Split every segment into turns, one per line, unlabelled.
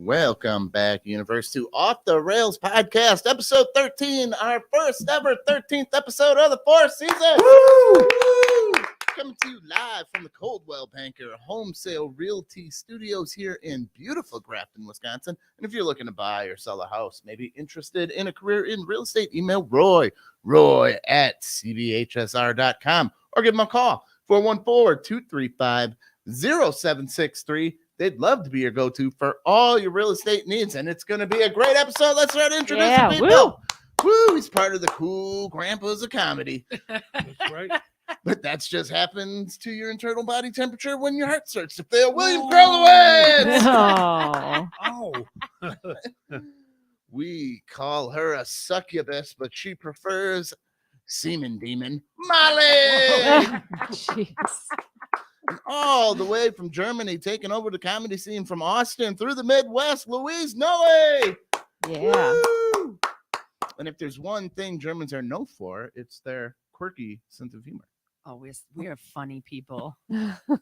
Welcome back, universe, to Off the Rails podcast, episode 13, our first ever 13th episode of the fourth season. Woo! Coming to you live from the Coldwell Banker Home Sale Realty Studios here in beautiful Grafton, Wisconsin. And if you're looking to buy or sell a house, maybe interested in a career in real estate, email Roy at cbhsr.com or give him a call, 414-235-0763. They'd love to be your go-to for all your real estate needs, and it's going to be a great episode. Let's start introducing people. Woo! He's part of the cool grandpas of comedy.
That's right.
But that's just happens to your internal body temperature when your heart starts to fail. William Krolowitz!
Oh.
We call her a succubus, but she prefers semen demon, Molly!
Jeez.
All the way from Germany, taking over the comedy scene from Austin through the Midwest, Luise Noe!
Yeah.
Woo! And if there's one thing Germans are known for, it's their quirky sense of humor.
Oh, we're funny people.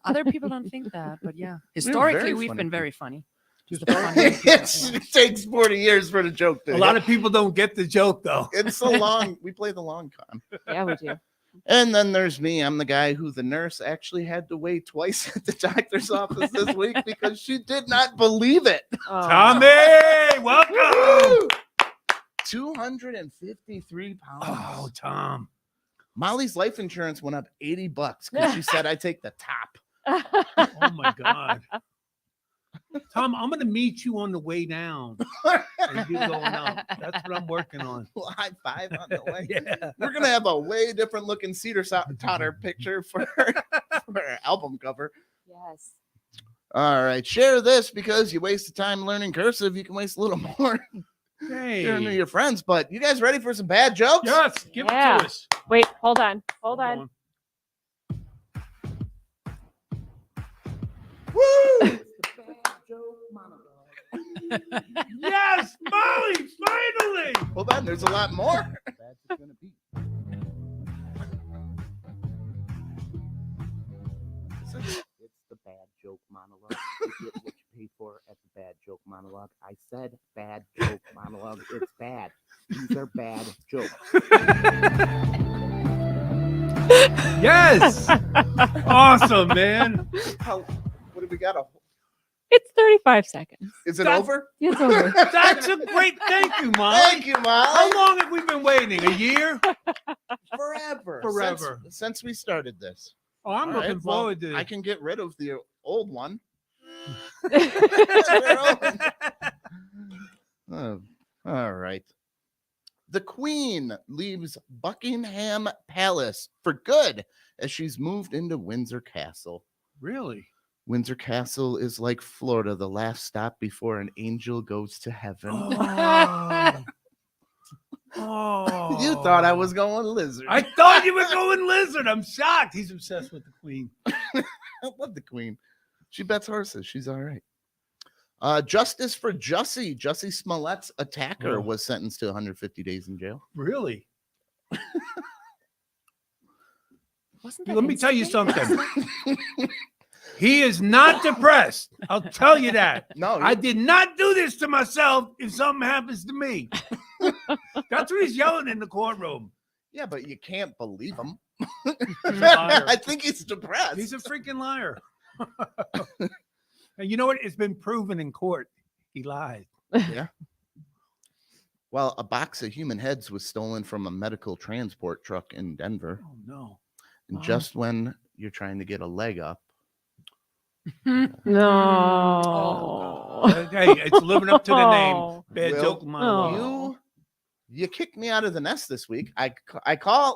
Other people don't think that, but yeah.
very
Historically, we've
funny
been
people.
very funny.
It takes 40 years for the joke to
A lot of people don't get the joke, though.
It's so long. We play the long con.
Yeah, we do.
And then there's me. I'm the guy who the nurse actually had to wait twice at the doctor's office this week because she did not believe it.
Oh.
Tommy, welcome.
253 pounds.
Oh, Tom.
Molly's life insurance went up $80 because she said I take the top.
Oh, my God. Tom, I'm going to meet you on the way down. And you going up. That's what I'm working on.
Well, high five on the way.
Yeah.
We're going to have a way different looking Cedar Totter picture for our album cover.
Yes.
All right. Share this because you waste the time learning cursive. You can waste a little more sharing with
Hey.
your friends. But you guys ready for some bad jokes?
Yes, give it
Yeah.
to us.
Wait, hold on. Hold on.
Woo!
Yes, Molly, finally.
Hold on. There's a lot more. That's going to be. It's the bad joke monologue. You get what you pay for at the bad joke monologue. I said bad joke monologue. It's bad. These are bad jokes.
Yes. Awesome, man.
What do we got?
It's 35 seconds.
Is it
That's-
over?
It's over.
That's a great thank you, Molly.
Thank you, Molly.
How long have we been waiting? A year?
Forever.
Forever.
Since we started this.
Oh, I'm
All
looking
right, well,
forward to it.
I can get rid of the old one. Oh, all right. The Queen leaves Buckingham Palace for good as she's moved into Windsor Castle.
Really?
Windsor Castle is like Florida, the last stop before an angel goes to heaven.
Oh. Oh.
You thought I was going lizard.
I thought you were going lizard. I'm shocked. He's obsessed with the queen.
I love the Queen. She bets horses. She's all right. Justice for Jussie. Jussie Smollett's attacker
Oh.
was sentenced to 150 days in jail.
Really?
Wasn't that
Let me tell you
instant?
something. He is not depressed. I'll tell you that.
No,
I did not do this to myself if something happens to me. That's what he's yelling in the courtroom.
yeah, but you can't believe him.
He's a liar.
I think he's depressed.
He's a freaking liar. And you know what? It's been proven in court. He lied.
Yeah. Well, a box of human heads was stolen from a medical transport truck in Denver.
Oh, no.
And just when you're trying to get a leg up,
No.
Hey, it's living up to the name.
Oh.
Bad
Will,
joke monologue.
Oh.
you kicked me out of the nest this week.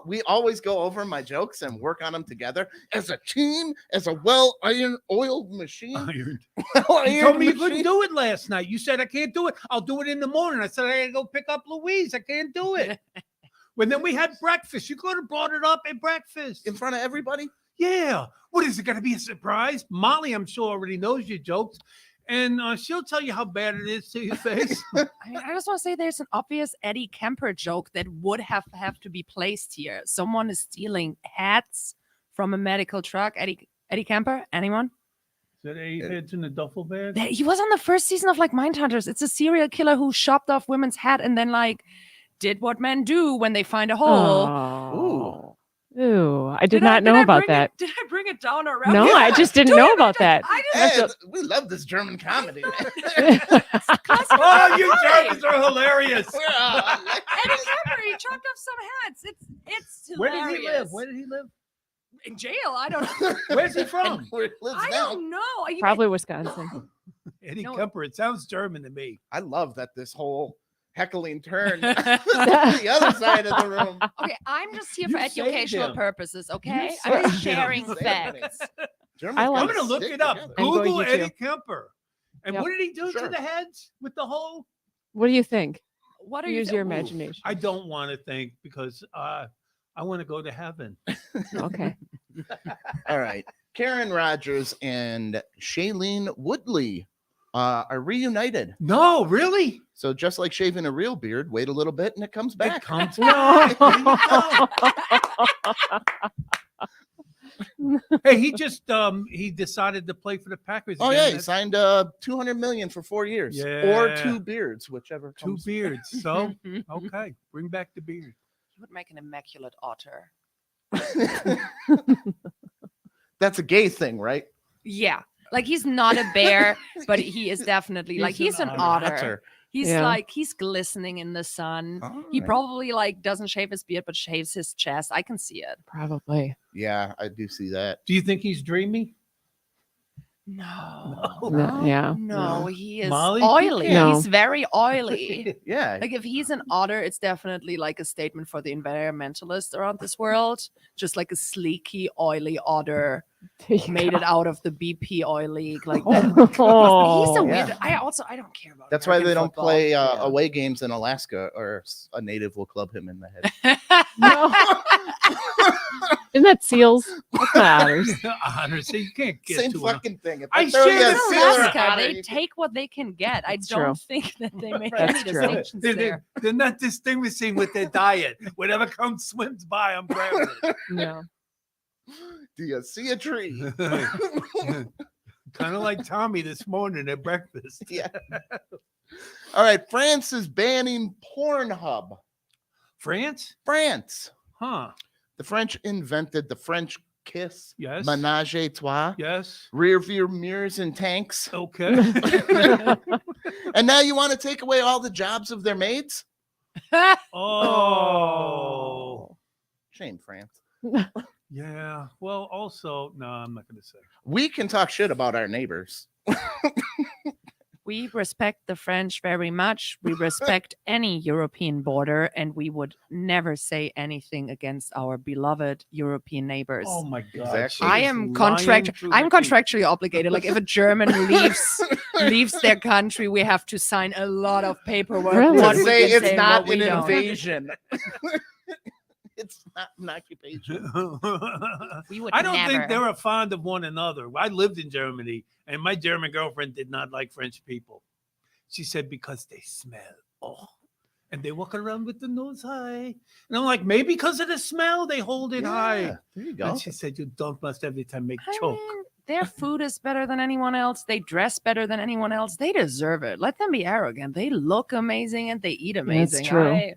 We always go over my jokes and work on them together as a team, as a well-oiled machine.
Ironed. You
Well-ironed
told me you
machine.
couldn't do it last night. You said I can't do it. I'll do it in the morning. I said I gotta go pick up Louise. I can't do it. When then we had breakfast. You could have brought it up at breakfast.
in front of everybody.
Yeah. What is it going to be a surprise? Molly, I'm sure already knows your jokes, and she'll tell you how bad it is to your face.
I just want to say there's an obvious Eddie Kemper joke that would have to be placed here. Someone is stealing hats from a medical truck. Eddie Kemper? Anyone?
that 8 heads in the duffel bag?
He was on the first season of like Mindhunters. It's a serial killer who chopped off women's head and then like did what men do when they find a hole.
Oh. Ooh, I did not know
I
about
bring
that.
Did I bring it down around?
No,
Yeah.
I just didn't know about that.
I
Hey,
just
we love this German comedy. Man.
Oh, you Germans are hilarious.
We're all
Eddie Kemper, he chopped off some heads. It's
Where
hilarious.
did he live? Where did he live?
In jail? I don't know.
Where's he from?
Where it lives
I
now.
don't know.
Probably Wisconsin.
Eddie
No.
Kemper. It sounds German to me.
I love that this whole heckling turn the other side of the room.
Okay, I'm just here
You
for
saved
educational
him.
purposes, okay?
You
I'm just
saved him.
sharing
You saved
facts.
Germans
I
I'm
like-
gotta
going to look
stick
it up.
together.
I'm going
Google
to
Eddie
too.
Kemper. And
Yep.
what did he do
Sure.
to the heads with the hole?
What do you think?
What are
Use
you
your
Ooh.
imagination.
I don't want to think because I want to go to heaven.
Okay.
All right. Karen Rogers and Shailene Woodley are reunited.
No, really?
So just like shaving a real beard, wait a little bit and it comes
It
back.
comes
No.
Hey, he just he decided to play for the Packers.
Oh
again.
yeah, he
That's
signed $200 million for 4 years, or
Yeah.
2 beards, whichever
two
comes.
beards. So
You
okay, bring back the beard.
would make an immaculate otter.
That's a gay thing, right?
Yeah. Like he's not a bear, but he is definitely like
He's
he's
an
an
otter.
otter. He's
Yeah.
like he's glistening in the sun.
All
He
right.
probably like doesn't shave his beard, but shaves his chest. I can see it.
Probably.
Yeah, I do see that.
Do you think he's dreamy?
No.
No, yeah.
No, he is
Molly?
oily.
No.
He's very oily.
Yeah.
Like if he's an otter, it's definitely like a statement for the environmentalists around this world. Just like a sleeky, oily otter made it out of the BP oil league. Like that. He's a
Oh,
weird.
yeah.
I don't care about.
That's why they
American
don't
football.
play
Yeah.
away games in Alaska, or a native will club him in the head.
no. Isn't that seals? That's not otters.
Honestly, you can't get
Same
to
fucking thing. If
I
throw you
share
a
the
seal or a
Alaska,
otter,
they
you can-
take what they can get. I
That's
don't
true.
think that they make
That's
any
true.
distinctions
They're,
there.
they're not distinguishing with their diet. Whatever comes swims by, I'm grabbing it.
No.
Do you see a tree?
Kind of like Tommy this morning at breakfast.
Yeah. All right. France is banning Pornhub.
France?
France.
Huh.
The French invented the French kiss,
Yes.
menage a trois,
Yes.
rear view mirrors and tanks.
Okay.
And now you want to take away all the jobs of their maids?
Oh.
Shame, France.
Yeah. Well, also, no, I'm not going to say.
We can talk shit about our neighbors.
We respect the French very much. We respect any European border, and we would never say anything against our beloved European neighbors.
Oh my God.
Exactly.
I
She is
am
lying through
I'm
the teeth.
contractually obligated. Like if a German leaves their country, we have to sign a lot of paperwork.
Really?
To
what we
say
can
it's
say,
not
what we
an
don't.
invasion. It's not an occupation.
We would
I don't
never.
think they were fond of one another. I lived in Germany, and my German girlfriend did not like French people. She said because they smell. Oh, and they walk around with the nose high. And I'm like, maybe because of the smell, they hold it high.
Yeah, there you go.
And she said, you don't must every time make
I
choke.
mean, their food is better than anyone else. They dress better than anyone else. They deserve it. Let them be arrogant. They look amazing and they eat amazing.
true.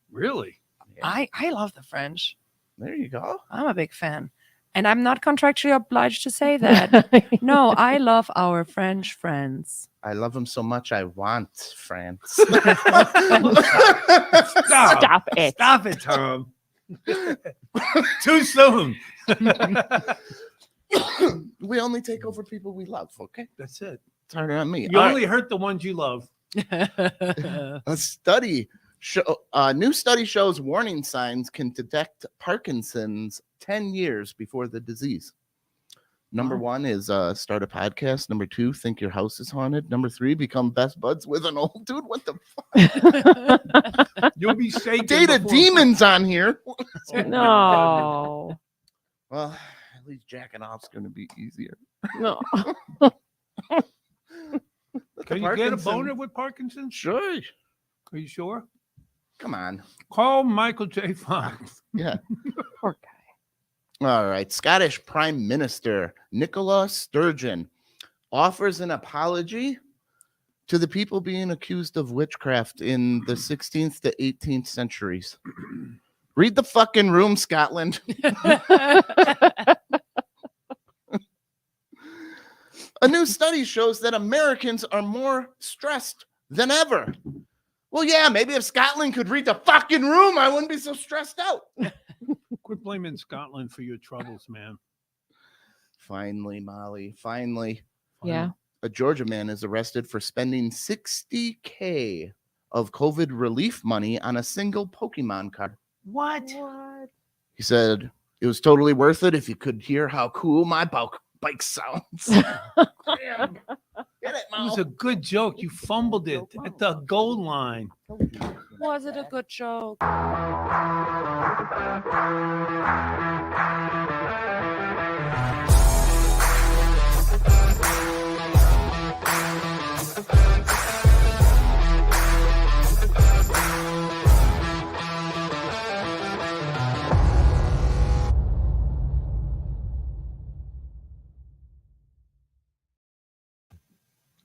Really?
I love the French.
There you go.
I'm a big fan. And I'm not contractually obliged to say that. No, I love our French friends.
I love them so much. I want France.
Stop
it.
Stop it, Tom. Too soon.
We only take over people we love. Okay,
That's it.
it's harder on me.
You
All right.
only hurt the ones you love.
A new study shows warning signs can detect Parkinson's 10 years before the disease. Number
Wow.
1 is start a podcast. Number 2, think your house is haunted. Number 3, become best buds with an old dude. What the fuck?
You'll be shaking.
Data
before-
demons on here.
No.
Well, at least jacking off's going to be easier.
No.
Can you get a boner with Parkinson's?
Sure.
Are you sure?
Come on.
Call Michael J. Fox.
Yeah.
Poor guy.
All right. Scottish Prime Minister Nicola Sturgeon offers an apology to the people being accused of witchcraft in the 16th to 18th centuries. Read the fucking room, Scotland. A new study shows that Americans are more stressed than ever. Well, yeah, maybe if Scotland could read the fucking room, I wouldn't be so stressed out.
Quit blaming Scotland for your troubles, man.
Finally, Molly, finally.
Yeah.
A Georgia man is arrested for spending $60K of COVID relief money on a single Pokemon card.
What?
He said it was totally worth it if you could hear how cool my bike sounds. Damn. Get it,
It
Mo.
was a good joke. You fumbled it at the goal line.
Was it a good joke?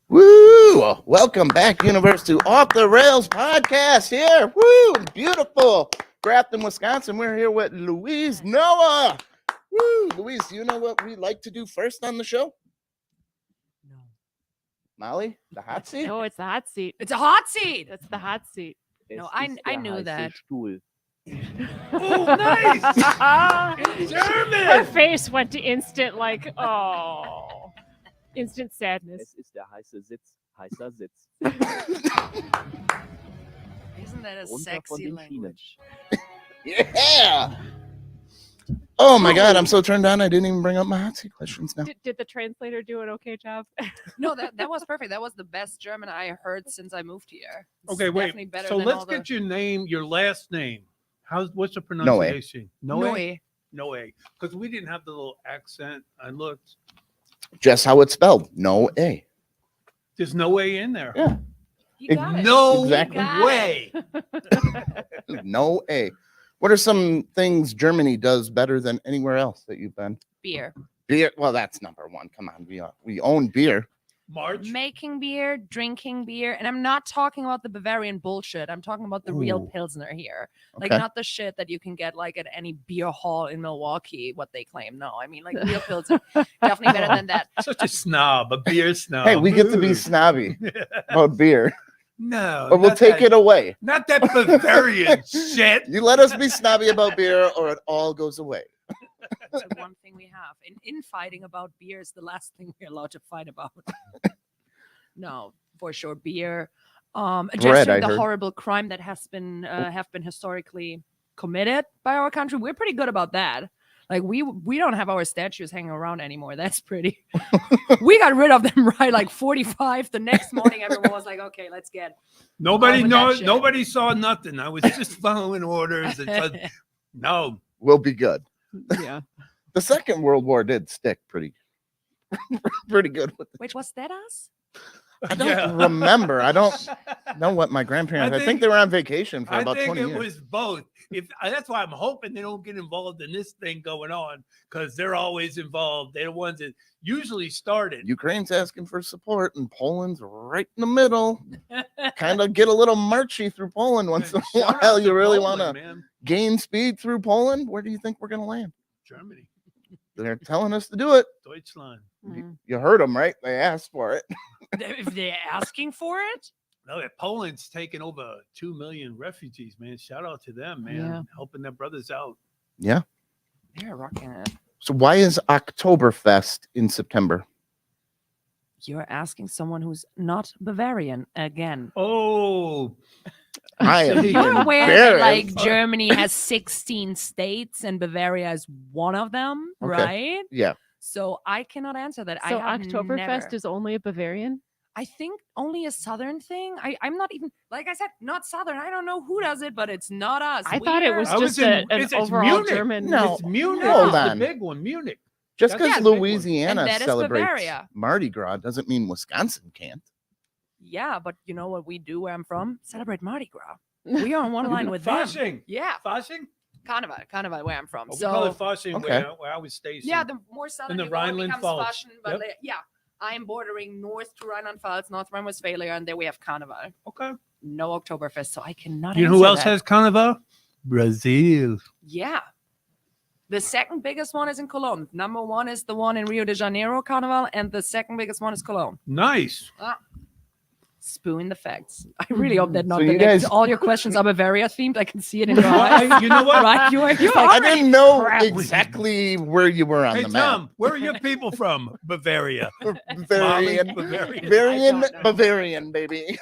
Woo! Welcome back, universe, to Off the Rails podcast here. Woo! Beautiful Grafton, Wisconsin. We're here with Luise Noe. Woo! Luise, do you know what we like to do first on the show?
No.
Molly, the hot seat?
No, it's the hot seat.
It's a hot seat.
That's the hot seat.
No, I knew that.
Oh, nice!
Her
German!
face went to instant, instant sadness.
Es ist der heiße Sitz, heißer Sitz.
Isn't that a
Runter von
sexy
den Schienen.
language?
Yeah! Oh my God, I'm so turned on. I didn't even bring up my hot seat questions now.
Did the translator do an okay job?
No, that was perfect. That was the best German I heard since I moved here. It's
Okay, wait.
definitely better
So
than
let's
all the-
get your name, your last name. What's the pronunciation?
Noe.
Noe. Because we didn't have the little accent. I looked.
Just how it's spelled. No A.
There's no way in there.
Yeah.
You got it.
No
Exactly.
got
way.
No A. What are some things Germany does better than anywhere else that you've been?
Beer.
Beer. Well, that's number one. Come on. We own beer.
March.
Making beer, drinking beer. And I'm not talking about the Bavarian bullshit. I'm talking about the real
Ooh.
Pilsner here.
Okay.
Like not the shit that you can get like at any beer hall in Milwaukee, what they claim. No, I mean like real Pilsner. Definitely better than that.
Such a snob, a beer snob.
Hey, we get to be
Ooh.
snobby about beer,
No.
or we'll
not
take
that-
it away.
Not that Bavarian shit.
You let us be snobby about beer, or it all goes away.
That's the one thing we have. In fighting about beer is the last thing we're allowed to fight about. No, for sure. Beer. Addressing
I
the
heard.
horrible crime that have been historically committed by our country. We're pretty good about that. Like we don't have our statues hanging around anymore. That's pretty. We got rid of them right like 45. The next morning, everyone was like, "Okay, let's get."
Nobody
with that
knows.
shit.
Nobody saw nothing. I was just following orders. And just, no.
We'll be good.
Yeah.
The Second World War did stick pretty good with it.
Wait, was that us?
I don't
Yeah.
remember. I don't know what my grandparents. I think
think-
they were on vacation for
I
about
think
20
it
years.
was both. That's why I'm hoping they don't get involved in this thing going on, because they're always involved. They're the ones that usually started.
Ukraine's asking for support, and Poland's right in the middle. Kind of get a little marchy through Poland once in a
Shout out
while.
to
You really
Poland,
want to
man.
gain speed through Poland? Where do you think we're going to land?
Germany,
They're telling us to do it.
Deutschland.
Mm.
You heard them, right? They asked for it.
If they're asking for it,
No, Poland's taken over 2 million refugees, man. Shout out to them, man,
Yeah.
helping their brothers out.
Yeah.
they're rocking it.
So why is Oktoberfest in September?
You're asking someone who's not Bavarian again.
Oh,
I am
See,
You're aware that like
embarrassed.
Germany has 16 states and Bavaria is one of them,
Okay.
right?
Yeah.
So I cannot answer that.
So
I have
Oktoberfest
never.
is only a Bavarian?
I think only a southern thing. I'm not even like I said, not southern. I don't know who does it, but it's not us.
I thought it was
I was
just
in-
an
it's
overall
Munich.
German.
No.
it's Munich.
Hold
It's the
on.
big one, Munich.
Just
That's
because
the big one.
Louisiana
And that is
celebrates
Bavaria.
Mardi Gras doesn't mean Wisconsin can't.
Yeah, but you know what we do where I'm from? Celebrate Mardi Gras. We are on one line with them.
Fasching.
Yeah,
Fasching?
Carnival where I'm from.
Oh, we call
So
it Fasching
Okay.
where I was stationed.
yeah, the more southern
the
you go, it
Rhineland
becomes
Pfalz.
fashion, but
Yep.
yeah, I'm bordering north to Rheinland-Pfalz, North Rhine-Westphalia, and there we have Carnival.
Okay.
No Oktoberfest, so I cannot.
You know who
answer
else
that.
has Carnival? Brazil.
Yeah. The second biggest one is in Cologne. Number one is the one in Rio de Janeiro, Carnival, and the second biggest one is Cologne.
Nice.
Spewing the facts. I really hope that not
So
the
you
next.
guys-
all your questions are Bavaria themed. I can see it in your eyes.
You know what?
Right? You are
I didn't know
crap.
exactly where you were on
Hey,
the map.
Tom, where are your people from? Bavaria.
Bavarian,
Molly, Bavaria.
Bavarian,
I don't know.
Bavarian, baby.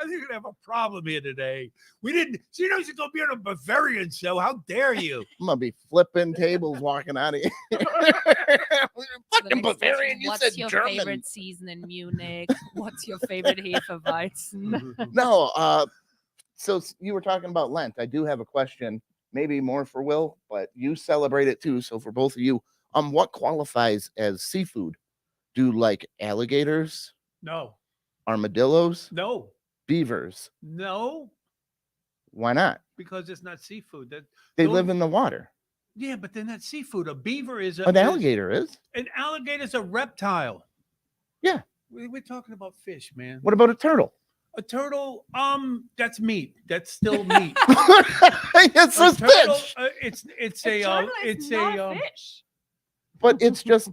I think we're gonna have a problem here today. We didn't. So you know she's gonna be on a Bavarian show. How dare you?
I'm gonna be flipping tables walking out of here. Fucking Bavarian, you
What's
said
your
German.
favorite season in Munich? What's your favorite Hefeweizen?
No, so you were talking about Lent. I do have a question, maybe more for Will, but you celebrate it too. So for both of you, what qualifies as seafood? Do like alligators,
No,
armadillos,
no,
beavers?
no,
Why not?
because it's not seafood. That
They
those-
live in the water.
Yeah, but they're not seafood. A beaver is
An alligator is.
An alligator is a reptile.
Yeah.
We're talking about fish, man.
What about a turtle?
A turtle, that's meat. That's still meat.
It's a
turtle,
fish,
it's
A
a
turtle is
it's
not
a
fish.
but it's just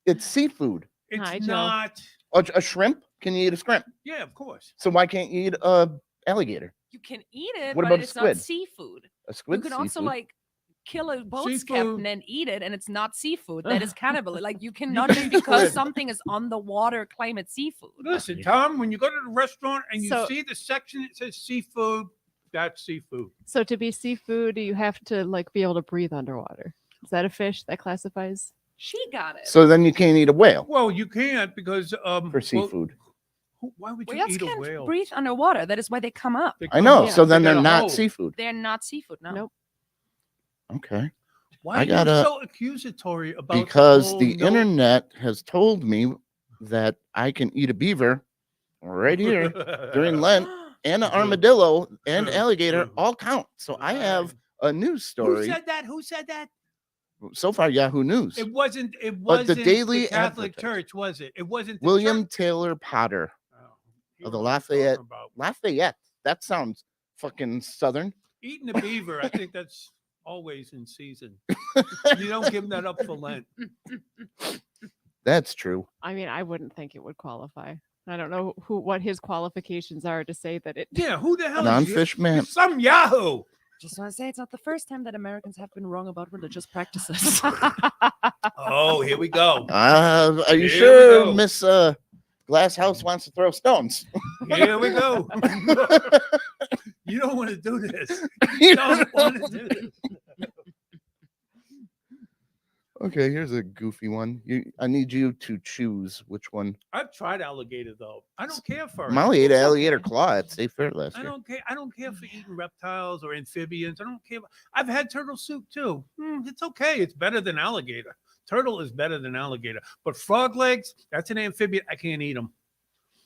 it's seafood.
it's
Hi, Joe.
not.
A shrimp? Can you eat a shrimp?
Yeah, of course.
So why can't you eat a alligator?
You can eat it,
What
but
about a
it's
squid?
not seafood.
A squid?
You can also
seafood?
like kill a boat's
Seafood.
captain and eat it, and it's not seafood. That is cannibal. Like you cannot just because
squid.
something is on the water claim it's seafood.
Listen, Tom, when you go to the restaurant and you
So-
see the section that says seafood, that's seafood.
So to be seafood, you have to like be able to breathe underwater. Is that a fish that classifies?
She got it.
So then you can't eat a whale
Well, you can't because
for seafood.
Why would you
Whales
eat a
can't
whale?
breathe underwater. That is why they come up.
They
I
come
know.
up,
So
they
then
got
they're
a
not
hole.
seafood.
They're not seafood. No.
Nope.
Okay.
Why
I
are you
gotta-
so accusatory about
Because
whole
the
no-
internet has told me that I can eat a beaver right here during Lent, and an
Good.
armadillo and
Good.
alligator
Good.
all count. So I have a news
Who
story.
said that? Who said that?
So far, Yahoo News.
It wasn't. It
But the
wasn't
Daily
Catholic
Advocate.
Church, was it? It wasn't the
William
church?
Taylor Potter,
Oh, you
of
know
the
what I'm talking
Lafayette.
about.
Lafayette. That sounds fucking southern.
Eating a beaver, I think that's always in season. You don't give that up for Lent.
That's true.
I mean, I wouldn't think it would qualify. I don't know what his qualifications are to say that it.
Yeah, who the hell is
Non-fish
you?
man.
You're some Yahoo.
Just want to say it's not the first time that Americans have been wrong about religious practices.
Oh, here we go.
Are you
Here we
sure
go.
Miss Glass House wants to throw stones?
Here we go. You don't want to do this.
You
You don't want to do this.
Okay, here's a goofy one. I need you to choose which one.
I've tried alligator though. I don't care for it.
Molly ate
It's
alligator
okay.
claw at State Fair last
I
year.
don't care. I don't care for eating reptiles or amphibians. I don't care. I've had turtle soup too. It's okay. It's better than alligator. Turtle is better than alligator. But frog legs, that's an amphibian. I can't eat them.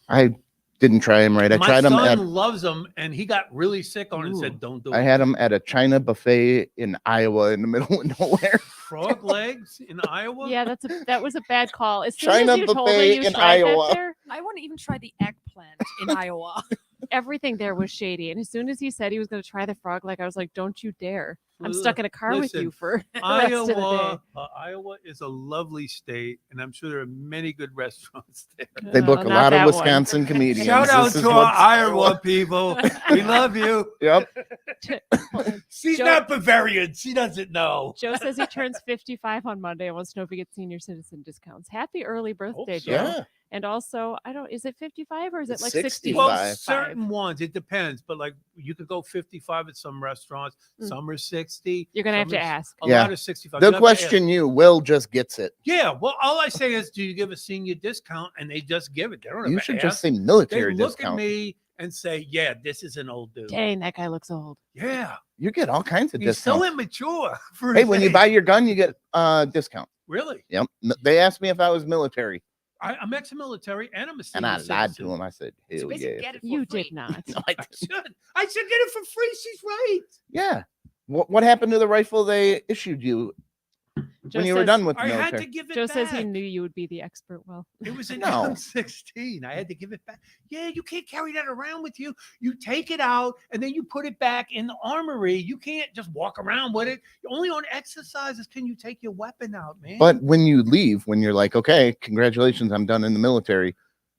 I didn't try him right. I
My
tried him
son
at.
loves them, and he got really sick on it and said,
Ooh.
"Don't do
I
it."
had him at a China buffet in Iowa in the middle of nowhere.
Frog legs in Iowa.
Yeah, that was a bad call. As soon
China
as you told me
buffet
you
in
tried
Iowa.
that there,
I want to even try the eggplant in Iowa.
everything there was shady. And as soon as he said he was going to try the frog leg, I was like, "Don't you dare! I'm
Ugh,
stuck in a car with
listen,
you for the rest of the day."
Iowa is a lovely state, and I'm sure there are many good restaurants there.
They book a
not
lot of
that one.
Wisconsin comedians.
Shout out
This is
to our
what's-
Iowa people. We love you.
Yep.
She's
Joe-
not Bavarian. She doesn't know.
Joe says he turns 55 on Monday and wants to know if he gets senior citizen discounts. Happy early birthday,
so.
Joe.
Yeah.
And also, is it 55 or is it
It's
like
65.
Well,
65?
certain ones, it depends. But like you could go 55 at some restaurants.
Mm.
Some are 60.
You're going to have
some
to
is-
ask.
A
Yeah.
lot of 65. You
They'll
have to ask.
question you. Will just gets it.
Yeah. Well, all I say is, do you give a senior discount? And they just give it. They don't
You
have
should
to
just
ask.
say
They
military
look
discount.
at me and say, "Yeah, this is an old dude."
Dang, that guy looks old.
Yeah.
You get all kinds of
He's so
discounts.
immature. For
Hey,
his
when you
age.
buy your gun, you get discount.
Really?
Yep. They asked me if I was military,
I'm ex-military and I'm a
and I
senior
lied
citizen.
to him. I said,
So
"Hell
basically
yeah,
get it for
You
free.
did not.
No, I
I
didn't.
should. I should get it for free. She's right.
yeah." What happened to the rifle they issued you? when you were done with the
I had
military.
to give it
Joe
back.
says he knew you would be the expert. Well,
It was in
No.
M16. I had to give it back. Yeah, you can't carry that around with you. You take it out and then you put it back in the armory. You can't just walk around with it. Only on exercises can you take your weapon out, man.
But when you leave, when you're like, okay, congratulations, I'm done in the military.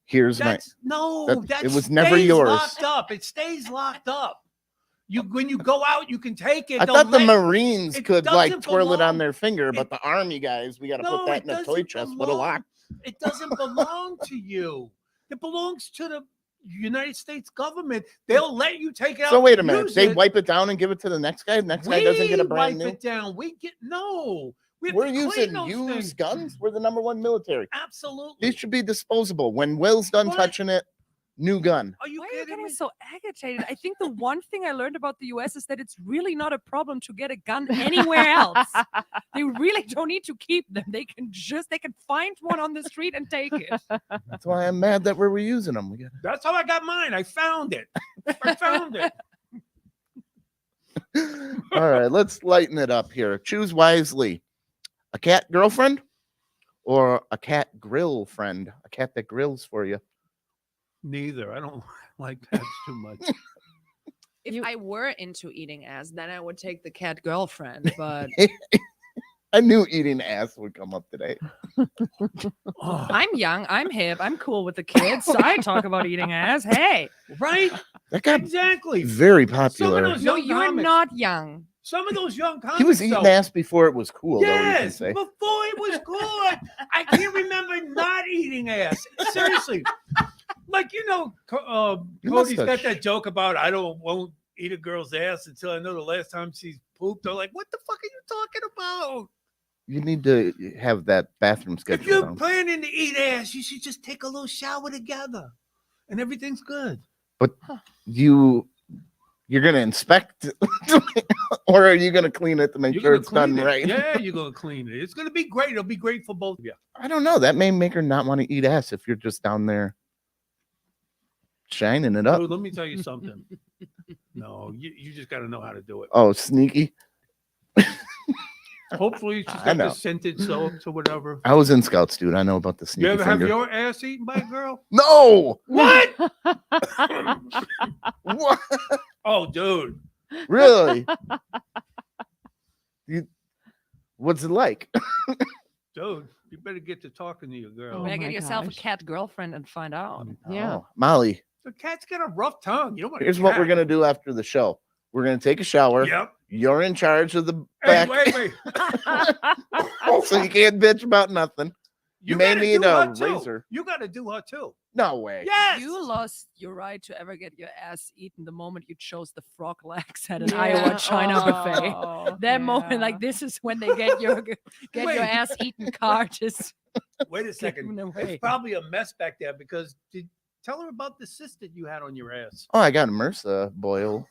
Here's
that's
it was never
stays
yours.
Locked up. It stays locked up. When you go out, you can take it.
I
They'll
thought the
let-
Marines
it
could like
doesn't
twirl it on
belong-
their finger, but
it-
the Army guys, we got to put
No,
that
it
in a toy
doesn't
chest with a lock.
It doesn't belong to you. It belongs to the United States government. They'll let you take it out.
So wait a
and
minute,
use
they
it.
wipe it down and give it to the next guy. The next guy doesn't get a brand
wipe
new.
it down. We get no. We have
We're
to clean
using
those
used
things.
guns. We're the #1 military.
Absolutely.
These should be disposable. When Will's done
What?
touching it, new gun.
Are you
Why are you
kidding
getting
me?
so agitated? I think the one thing I learned about the US is that it's really not a problem to get a gun anywhere else. They really don't need to keep them. They can find one on the street and take it.
That's why I'm mad that we're reusing them. We got
That's how I got mine. I found it. I found it.
All right, let's lighten it up here. Choose wisely. A cat girlfriend or a cat grill friend? A cat that grills for you.
Neither. I don't like pets too much.
If I were into eating ass, then I would take the cat girlfriend. But
I knew eating ass would come up today.
Oh,
I'm young, I'm hip, I'm cool with the kids, so I talk about eating ass. Hey,
right?
That got
Exactly.
very
Some of
popular.
those
no,
young
you're
comics-
not young.
Some of those young comics.
He was eating
though,
ass before it was cool, though, you can
Yes,
say.
before it was good. I can't remember not eating ass. Seriously. Like,
You must
Cody's
have
got that joke about won't eat a girl's ass until I know the last time she's pooped. I'm like, what the fuck are you talking about?
You need to have that bathroom
If
schedule
you're
down.
planning to eat ass, you should just take a little shower together and everything's good.
You're going to inspect or are you going to clean it to make
You're
sure
gonna
it's done
clean it.
right?
Yeah, you're going to clean it. It's going to be great. It'll be great for both of you.
I don't know. That may make her not want to eat ass if you're just down there shining it up.
Dude, let me tell you something. No, you just got to know how to do it.
Oh, sneaky.
Hopefully, she's
I
got
know.
the scented soaps or whatever.
I was in Scouts, dude. I know about the sneaky
You ever have
finger.
your ass eaten by a girl?
No!
What?
What?
Oh, dude.
Really? What's it like?
Dude, you better get to talking to your girl.
Oh
Better
my
get yourself
gosh.
a cat girlfriend and find out.
Yeah.
Oh, Molly,
The cat's got a rough tongue. You don't want
here's what we're going to do after the show. We're going to take a shower.
Yep.
You're in charge of the
Hey,
back,
wait.
so you can't bitch about nothing. You may
gotta
need
do
a
her too.
razor.
You got to do her too.
No way.
Yes.
You lost your right to ever get your ass eaten the moment you chose the frog legs at an
Yeah.
Iowa China buffet.
Oh,
That moment,
yeah.
like this is when they get your
Wait.
ass eaten card. Just
Wait a second.
given away.
It's probably a mess back there because tell her about the cyst that you had on your ass.
Oh, I got a MRSA boil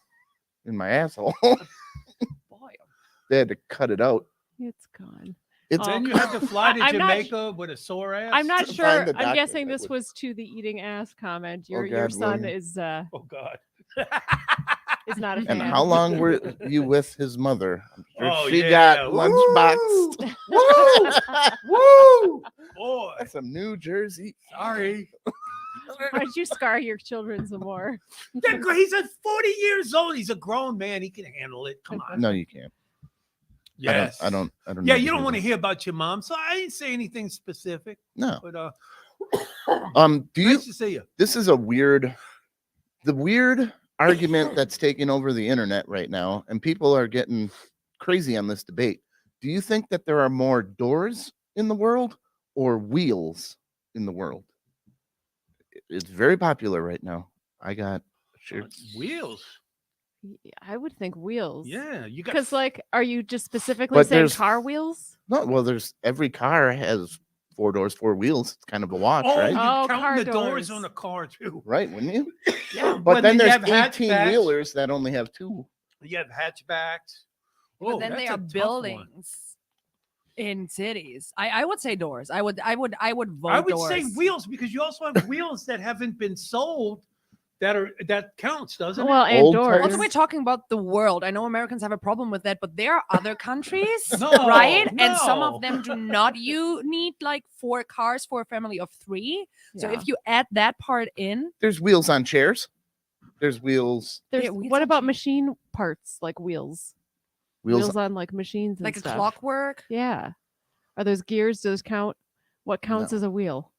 in my asshole.
Boy,
They had to cut it out.
It's gone.
It's
Then you had to fly to
I'm not
Jamaica with a sore ass.
I'm not
to
sure.
find the
I'm
doctor,
guessing
that
this
would-
was to the eating ass comment. Your
God,
son
William.
is
Oh God.
not a fan.
And how long were you with his mother? I'm sure
Oh,
she
yeah.
got
Woo!
lunchbox. Woo!
Boy.
That's some New Jersey.
Sorry.
Why don't you scar your children some more?
He's at 40 years old. He's a grown man. He can handle it. Come on.
No, you can't.
Yes.
I don't.
Yeah,
need
you don't
hear
want to
that.
hear about your mom, so I didn't say anything specific.
No.
But
Do you?
nice to see you.
This is the weird argument that's taking over the internet right now, and people are getting crazy on this debate. Do you think that there are more doors in the world or wheels in the world? It's very popular right now. I got shirts.
Wheels.
I would think wheels.
Yeah, you got.
Because, like, are you just specifically
But
saying
there's-
car wheels?
No, well, there's every car has 4 doors, 4 wheels. It's kind of a watch,
oh,
right?
you're
Oh,
counting
car
the doors
doors.
on the car too.
Right, wouldn't you?
Yeah,
But then
you
there's
have
18
hatchbacks.
wheelers that only have 2.
You have hatchbacks.
but
Oh,
then
that's
they
a
are
tough one.
buildings in cities. I would say doors. I would vote
I would
doors.
say wheels because you also have wheels that haven't been sold that counts, doesn't
Well,
it?
and
Old
doors.
Also, we're talking about the world. I know Americans have a problem with that, but there are other countries,
No,
right? And some
no.
of them do not. You need like 4 cars for a family of 3. So
Yeah.
if you add that part in,
There's wheels on chairs. There's wheels.
There's,
Yeah, wheels
what
on
about
cheese.
machine parts like wheels?
Wheels.
On like machines and
like a
stuff.
clockwork,
Yeah. Are those gears? Does count? What counts
No.
as a wheel?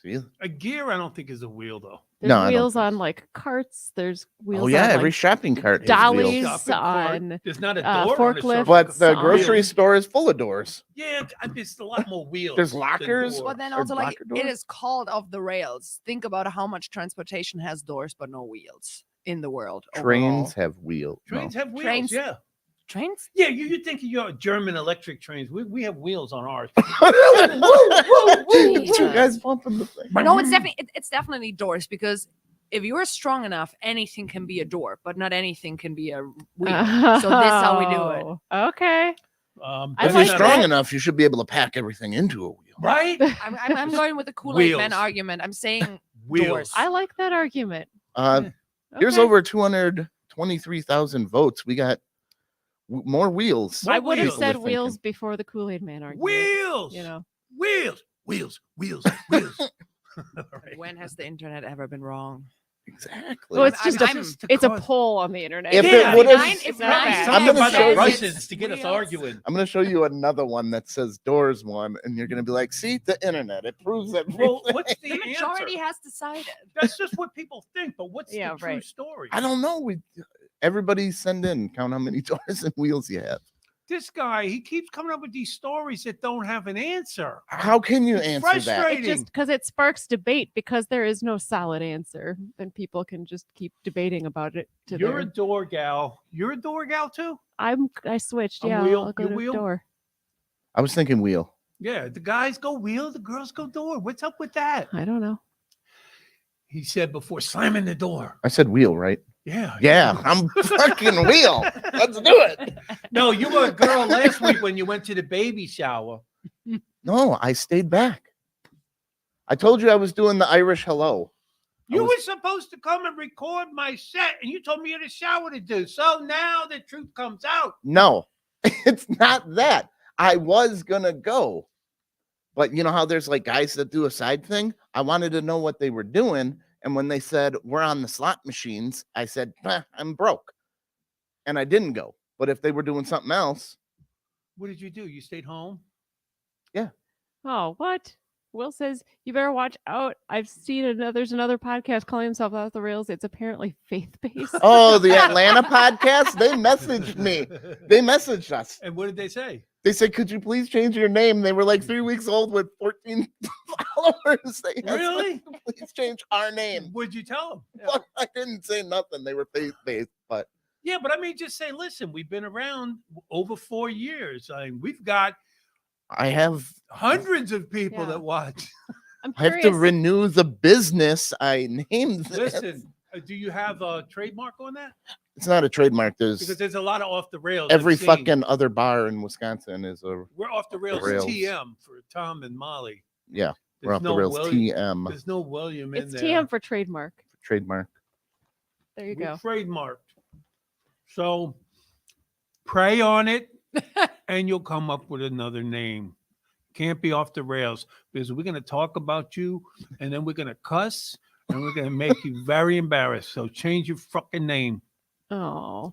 See?
A gear, I don't think is a wheel though.
There's
No, I don't
wheels
think
on
so.
like carts. There's wheels
Oh yeah,
on
every
like
shopping cart has
dollies.
wheels.
Shopping cart.
on,
There's not a
uh,
door on a
forklifts.
shopping
But
cart.
the
on-
grocery
Wheels.
store is full of doors.
Yeah, there's a lot more wheels.
There's
than
lockers.
doors.
but then
Or
also like
locker
it
doors?
is called off the rails. Think about how much transportation has doors but no wheels in the world.
Trains
overall.
have wheels.
Trains have wheels.
Trains-
Yeah,
Trains?
yeah. You think you're German electric trains? We have wheels on ours.
Two guys bumping the thing.
No, it's definitely doors because if you're strong enough, anything can be a door, but not anything can be a wheel. So this is how we do it.
Oh, okay. I
If
like
you're strong
that.
enough, you should be able to pack everything into a wheel.
right?
I'm going with the Kool-Aid Man
Wheels.
argument. I'm saying
Wheels.
doors.
I like that argument.
Here's
Okay.
over 223,000 votes. We got more wheels.
What
I would have
wheels?
said
People are
wheels before the Kool-Aid Man argument.
Wheels.
You know.
Wheels. Wheels. Wheels. Wheels. Right.
When has the internet ever been wrong?
Exactly.
Well, it's
I'm-
just
I'm-
it's a poll on the internet.
If
Yeah,
it would have,
nine- if
It's not
nine
bad.
I'm
Something
gonna
about
show
the
you-
Russians to get us
Wheels.
arguing.
I'm going to show you another one that says doors one, and you're going to be like, see, the internet. It proves everything.
Well, what's the,
The majority
answer?
has decided.
That's just what people think, but what's
Yeah,
the true
right.
story?
I don't know. Everybody send in, count how many doors and wheels you have.
This guy, he keeps coming up with these stories that don't have an answer.
How can you answer that?
Frustrating.
It just because it sparks debate because there is no solid answer, then people can just keep debating about it.
You're a door gal. You're a door gal too?
I switched.
A
Yeah,
wheel?
I'll go
You
to
wheel?
door.
I was thinking wheel.
Yeah, the guys go wheel, the girls go door. What's up with that?
I don't know.
He said before slamming the door.
I said wheel, right?
Yeah.
Yeah, I'm fucking wheel. Let's do it.
No, you were a girl last week when you went to the baby shower.
No, I stayed back. I told you I was doing the Irish hello.
You
was-
were supposed to come and record my set, and you told me you had a shower to do. So now the truth comes out.
No, it's not that. I was going to go. But you know how there's like guys that do a side thing? I wanted to know what they were doing. And when they said, we're on the slot machines, I said, I'm broke. And I didn't go. But if they were doing something else,
What did you do? You stayed home?
Oh, what? Will says you better watch out. I've seen there's another podcast calling himself Off the Rails. It's apparently faith-based.
oh, the Atlanta podcast, they messaged me. They messaged us.
And what did they say?
They said, could you please change your name? They were like 3 weeks old with 14 followers. They asked us
Really?
to please change our name.
What'd you tell them?
Well, I didn't say nothing. They were faith-based, but
Yeah, but I mean, just say, listen, we've been around over 4 years. I mean, we've got
I have
hundreds of people
Yeah.
that watch.
I'm
I have
curious.
to renew the business I named this.
Listen, do you have a trademark on that?
It's not a trademark.
Because
There's
there's a lot of off the rails. I've
every
seen.
fucking other bar in Wisconsin is a
We're off the rails,
rails.
TM for Tom and Molly.
yeah. We're
There's
off the rails.
William,
TM
There's no William in
It's
there.
TM for trademark.
trademark.
There you
We
go.
trademarked. So pray on it, and you'll come up with another name. Can't be off the rails because we're going to talk about you, and then we're going to cuss, and we're going to make you very embarrassed. So change your fucking name.
Oh,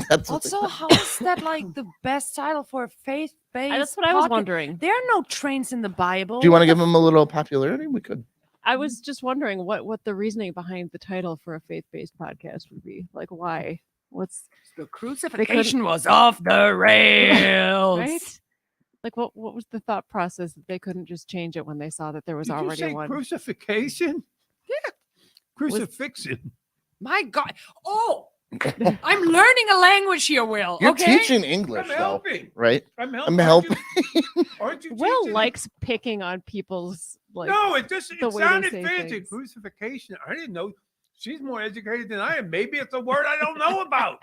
That's
Also, how is that like the best title for a faith-based?
that's what I was
podcast?
wondering.
There are no trains in the Bible.
Do you want to give them a little popularity? We could.
I was just wondering what the reasoning behind the title for a faith-based podcast would be. Like, why? What's
The crucifixion was off the rails.
right? Like, what was the thought process that they couldn't just change it when they saw that there was
Did you
already
say
one?
crucifixion?
Yeah.
Crucifixion.
My God. Oh, I'm learning a language here, Will.
You're
okay.
teaching English,
I'm
though,
helping.
right?
I'm
I'm
helping.
helping.
Aren't you
Will
teaching?
likes picking on people's like.
No, it just
the
it
way they
sounded
say
fancy.
things.
Crucifixion. I didn't know. She's more educated than I am. Maybe it's a word I don't know about.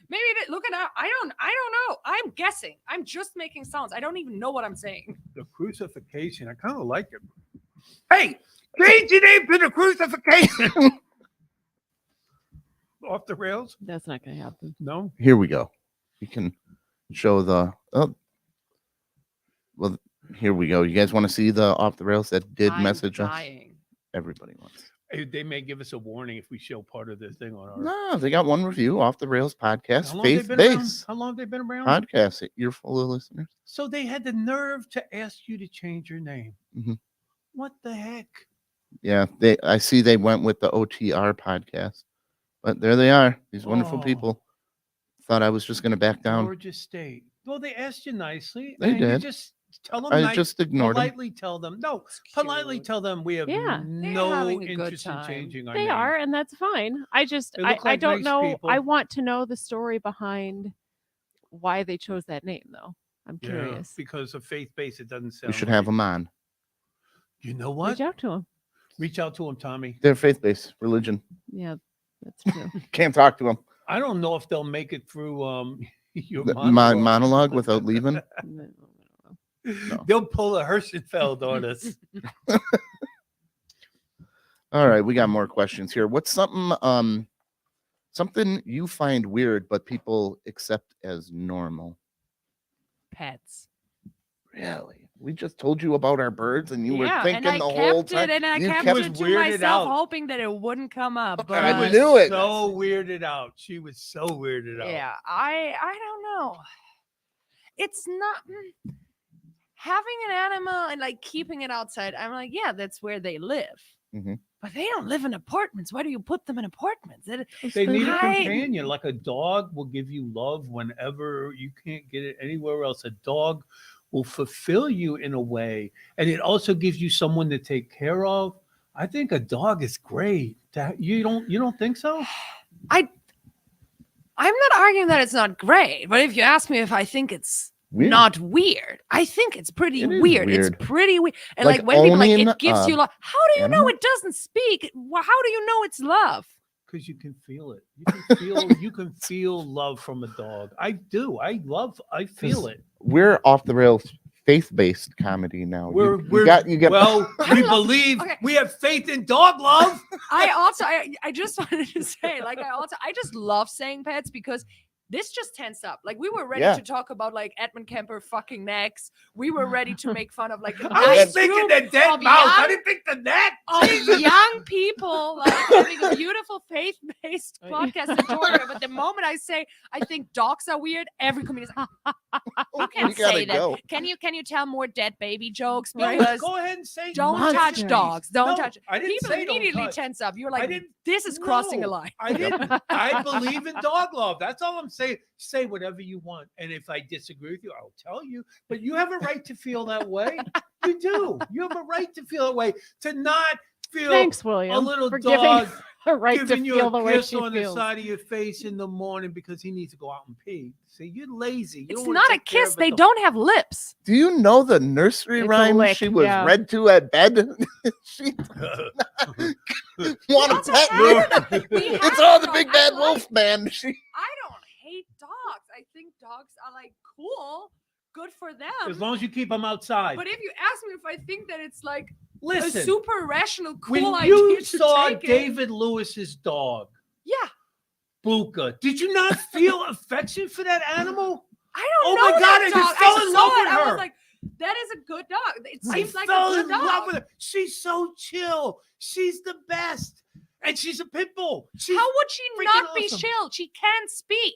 Maybe look at that. I don't know. I'm guessing. I'm just making sounds. I don't even know what I'm saying.
The crucifixion. I kind of like it. Hey, change your name to the crucifixion. Off the rails?
That's not going to happen.
No.
Here we go. You can show the. Oh, well, here we go. You guys want to see the off the rails that did
I'm
message us?
dying.
Everybody wants.
They may give us a warning if we show part of this thing on our.
No, they got one review off the rails
How
podcast,
long they
faith
been around?
based
How long have they been around?
podcast. You're full of listeners.
So they had the nerve to ask you to change your name.
Mhm.
What the heck?
Yeah, I see they went with the OTR podcast, but there they are. These wonderful
Oh.
people. Thought I was just going to back down.
Georgia State. Well, they asked you nicely.
They
and you
did.
just tell them.
I just ignored them.
politely tell them. No, politely
cute.
tell them we have
Yeah.
They're
no
having a good
interest in
time.
changing our
They
name.
are, and that's fine. I just,
They look
I
like
don't
nice
know.
people.
I want to know the story behind why they chose that name, though. I'm
Yeah,
curious.
because of faith-based, it doesn't sound.
We should have them on.
You know what?
Reach out to them.
Reach out to them, Tommy.
They're faith-based religion.
Yeah, that's true.
Can't talk to them.
I don't know if they'll make it through your
The
monologue.
monologue without leaving. No.
They'll pull a Hirschenfeld on us.
All right, we got more questions here. What's something you find weird but people accept as normal?
Pets.
Really? We just told you about our birds, and you were
yeah,
thinking
and I
the
kept
whole
it,
time.
and I
You
kept
kept-
it to
weirded
myself,
out.
hoping that it wouldn't come up. But
I
was
knew it.
so weirded out. She was so weirded out.
yeah, I don't know. It's not having an animal and like keeping it outside. I'm like, yeah, that's where they live.
Mhm.
But they don't live in apartments. Why do you put them in apartments?
They need a
I-
companion. Like a dog will give you love whenever you can't get it anywhere else. A dog will fulfill you in a way. And it also gives you someone to take care of. I think a dog is great. You don't think so?
I'm not arguing that it's not great, but if you ask me if I think it's
Weird.
not weird, I think it's pretty
It is
weird.
weird.
It's pretty weird. And
Like
like when people like
owning,
it gives you love. How do you know
animal?
it doesn't speak? How do you know it's love?
Because you can feel it. You can feel love from a dog. I do. I feel it.
We're off the rails faith-based comedy now.
We're
you got
well, we
love-
believe
okay.
we have faith in dog love.
I just wanted to say, like, I just love saying pets because this just tense up. Like we were ready
Yeah.
to talk about like Edmund Kemper fucking necks. We were ready to make fun of like a
I was
nice
thinking
group
the dead
of
mouse. I
young-
didn't think the neck.
of young people like having a beautiful faith-based podcast in Georgia. But the moment I say I think dogs are weird, every comedian is like, you can't
We gotta
say that.
go.
Can you tell more dead baby jokes?
No,
Because
go ahead and say
don't
Monsters.
touch dogs. Don't
No,
touch.
I didn't
People
say don't
immediately
touch.
tense up. You're
I
like,
didn't-
this is crossing a
No,
line.
I didn't. I believe in dog love. That's all I'm saying. Say whatever you want. And if I disagree with you, I'll tell you. But you have a right to feel that way. You do. You have a right to feel that way. To not feel
Thanks, William,
a little
for
dog
giving her right to
giving you
feel
a
the way
kiss
she
on the
feels.
side of your face in the morning because he needs to go out and pee. See, you're lazy. You
It's
don't wanna
not a
take care
kiss.
of
They
dog.
don't have lips.
Do you know the nursery
It's a
rhyme
lick,
she was
yeah.
read to at bed? She want to
also
pet
have-
me?
we
It's
have
all the
dogs.
big
I
bad
like-
wolf man. She
I don't hate dogs. I think dogs are like cool, good for them.
As long as you keep them outside.
But if you ask me if I think that it's like a
Listen,
super rational,
when
cool
you
idea to
saw
take it,
David Lewis's dog,
yeah,
Buka, did you not feel affection for that animal?
I don't
Oh
know.
my God,
that
I just
dog.
fell
I
in
saw
love
it.
with
I
her.
was like, that is a good dog. It
I
seems like
fell
a
in
good dog.
love with her. She's so chill. She's the best. And she's a pit bull. She's,
How would she
freaking
not be
awesome.
chill? She can't speak.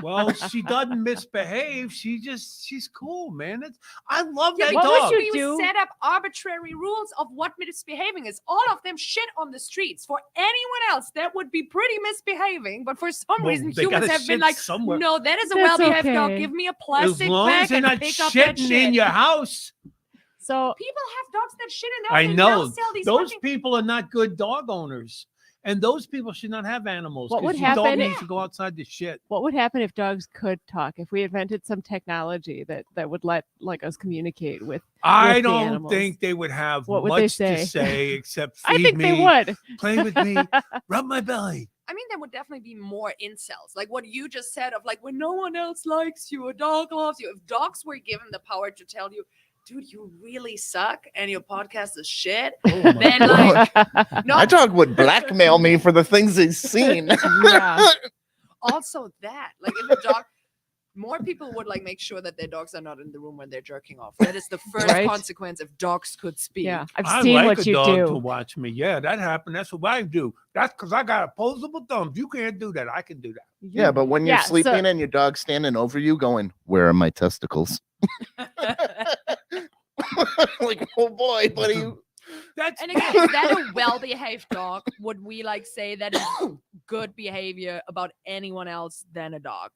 well, she doesn't misbehave. She's cool, man. I love
Yeah,
that
what
because
would
dog.
you
we
do?
set up arbitrary rules of what misbehaving is. All of them shit on the streets. For anyone else, that would be pretty misbehaving. But for some
Well,
reason,
they
humans
gotta
have been
shit
like,
somewhere.
no, that is a
That's
well-behaved dog.
okay.
Give me a
As
plastic
long
bag
as they're
and
not
pick up that
shitting
shit.
in your house.
So
People have dogs that shit in their
I
house. They
know.
now sell these
Those
fucking-
people are not good dog owners. And those people should not have animals.
What
'cause
would
your dog
happen-
needs to go outside to shit.
what would happen if dogs could talk? If we invented some technology that would let like us communicate with?
I
the
don't
animals.
think they would have
What would they
much
say?
to say except feed
I think
me,
they would.
play with me, rub my belly.
I mean, there would definitely be more incels. Like what you just said of like, when no one else likes you, a dog loves you. If dogs were given the power to tell you, dude, you really suck and your podcast is shit,
Oh my
then
God.
like,
My
not
dog would blackmail me for the things he's seen.
Yeah.
also that, like if a dog, more people would like make sure that their dogs are not in the room when they're jerking off. That is the first
Right.
consequence if dogs could speak.
Yeah. I've
I
seen
like
what
a
you
dog to
do.
watch me. Yeah, that happened. That's what I do. That's because I got opposable thumbs. You can't do that. I can do that.
Yeah, but when you're
Yeah, so-
sleeping and your dog's standing over you going, where are my testicles? Like, oh boy, buddy.
That's
And again, is that a well-behaved dog? Would we like say that is good behavior about anyone else than a dog?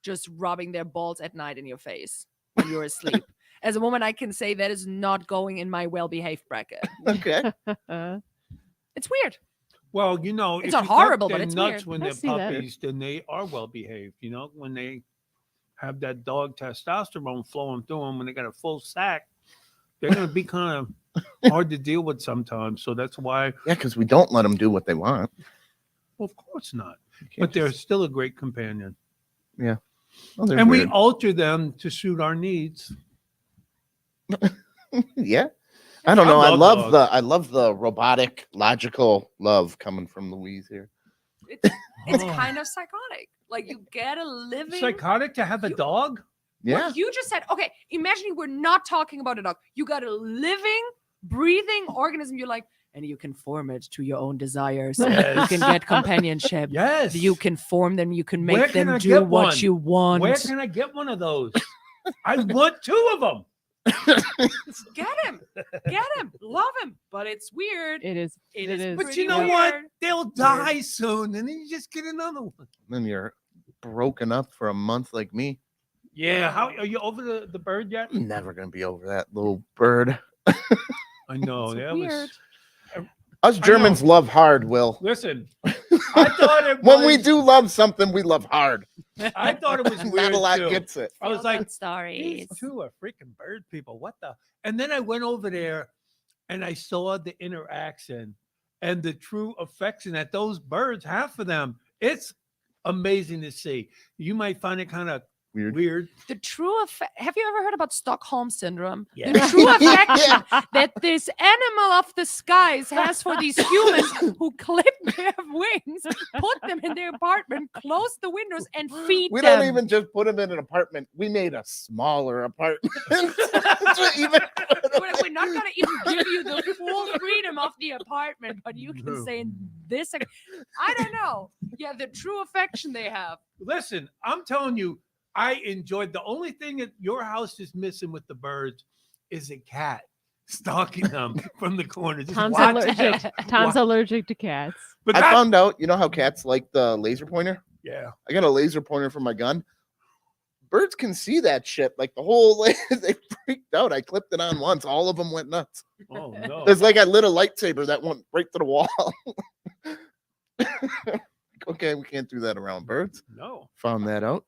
Just rubbing their balls at night in your face when you're asleep. As a woman, I can say that is not going in my well-behaved bracket.
Okay.
It's weird.
well, you know,
It's
if
not
you cut
horrible, but
their
it's
nuts
weird.
when
I
they're
see that.
puppies, then they are well behaved. You know, when they have that dog testosterone flowing through them, when they got a full sack, they're going to be kind of hard to deal with sometimes. So that's why,
Yeah, because we don't let them do what they want.
well, of course not.
You can't
But they're
just-
still a great companion,
oh, they're
and we
weird.
alter them to suit our needs.
Yeah. I don't know.
I love dogs.
I love the robotic, logical love coming from Louise here.
It's
Oh.
kind of psychotic. Like you get a living.
Psychotic to have a
You-
dog?
Yeah.
What you just said. Okay, imagine we're not talking about a dog. You got a living, breathing organism. You're like, and you can form it to your own desires.
Yes.
You can get companionship.
Yes.
You can form them. You can
Where
make
can
them
I
do
get
what
one?
you want.
Where can I get one of those? I want 2 of them.
Get him. Get him. Love him. But it's weird.
It is.
It
It
is
is.
But
pretty
you know what?
weird.
They'll die soon, and then you just get another one.
Then you're broken up for a month like me.
Yeah. How are you over the bird yet?
I'm never gonna be over that little bird.
I know.
It's
That
weird.
was.
Us
I know.
Germans love hard, Will.
Listen, I thought it
When we
was-
do love something, we love hard.
I thought it was weird
Not a lot
too.
gets it.
I was
Feel
like,
good
these
stories.
2 are freaking bird people. What the? And then I went over there, and I saw the interaction and the true affection that those birds have for them. It's amazing to see. You might find it kind of
Weird.
weird.
The true effect. Have you ever heard about Stockholm syndrome?
Yeah.
The true affection that this animal of the skies has for these humans who clip their wings, put them in their apartment, close the windows, and feed
We
them.
don't even just put them in an apartment. We made a smaller apartment. So even-
We're not going to even give you the full freedom of the apartment, but you can
No.
say in this. I don't know. Yeah, the true affection they have.
Listen, I'm telling you, I enjoyed. The only thing that your house is missing with the birds is a cat stalking them from the corner. Just
Tom's
watching
allergic.
them.
Tom's
Wa-
allergic to cats.
But
I
that,
found out, you know how cats like the laser pointer?
yeah.
I got a laser pointer for my gun. Birds can see that shit. Like the whole, they freaked out. I clipped it on once. All of them went nuts.
Oh no.
It's like I lit a lightsaber that went right to the wall. Okay, we can't do that around birds.
No.
Found that out.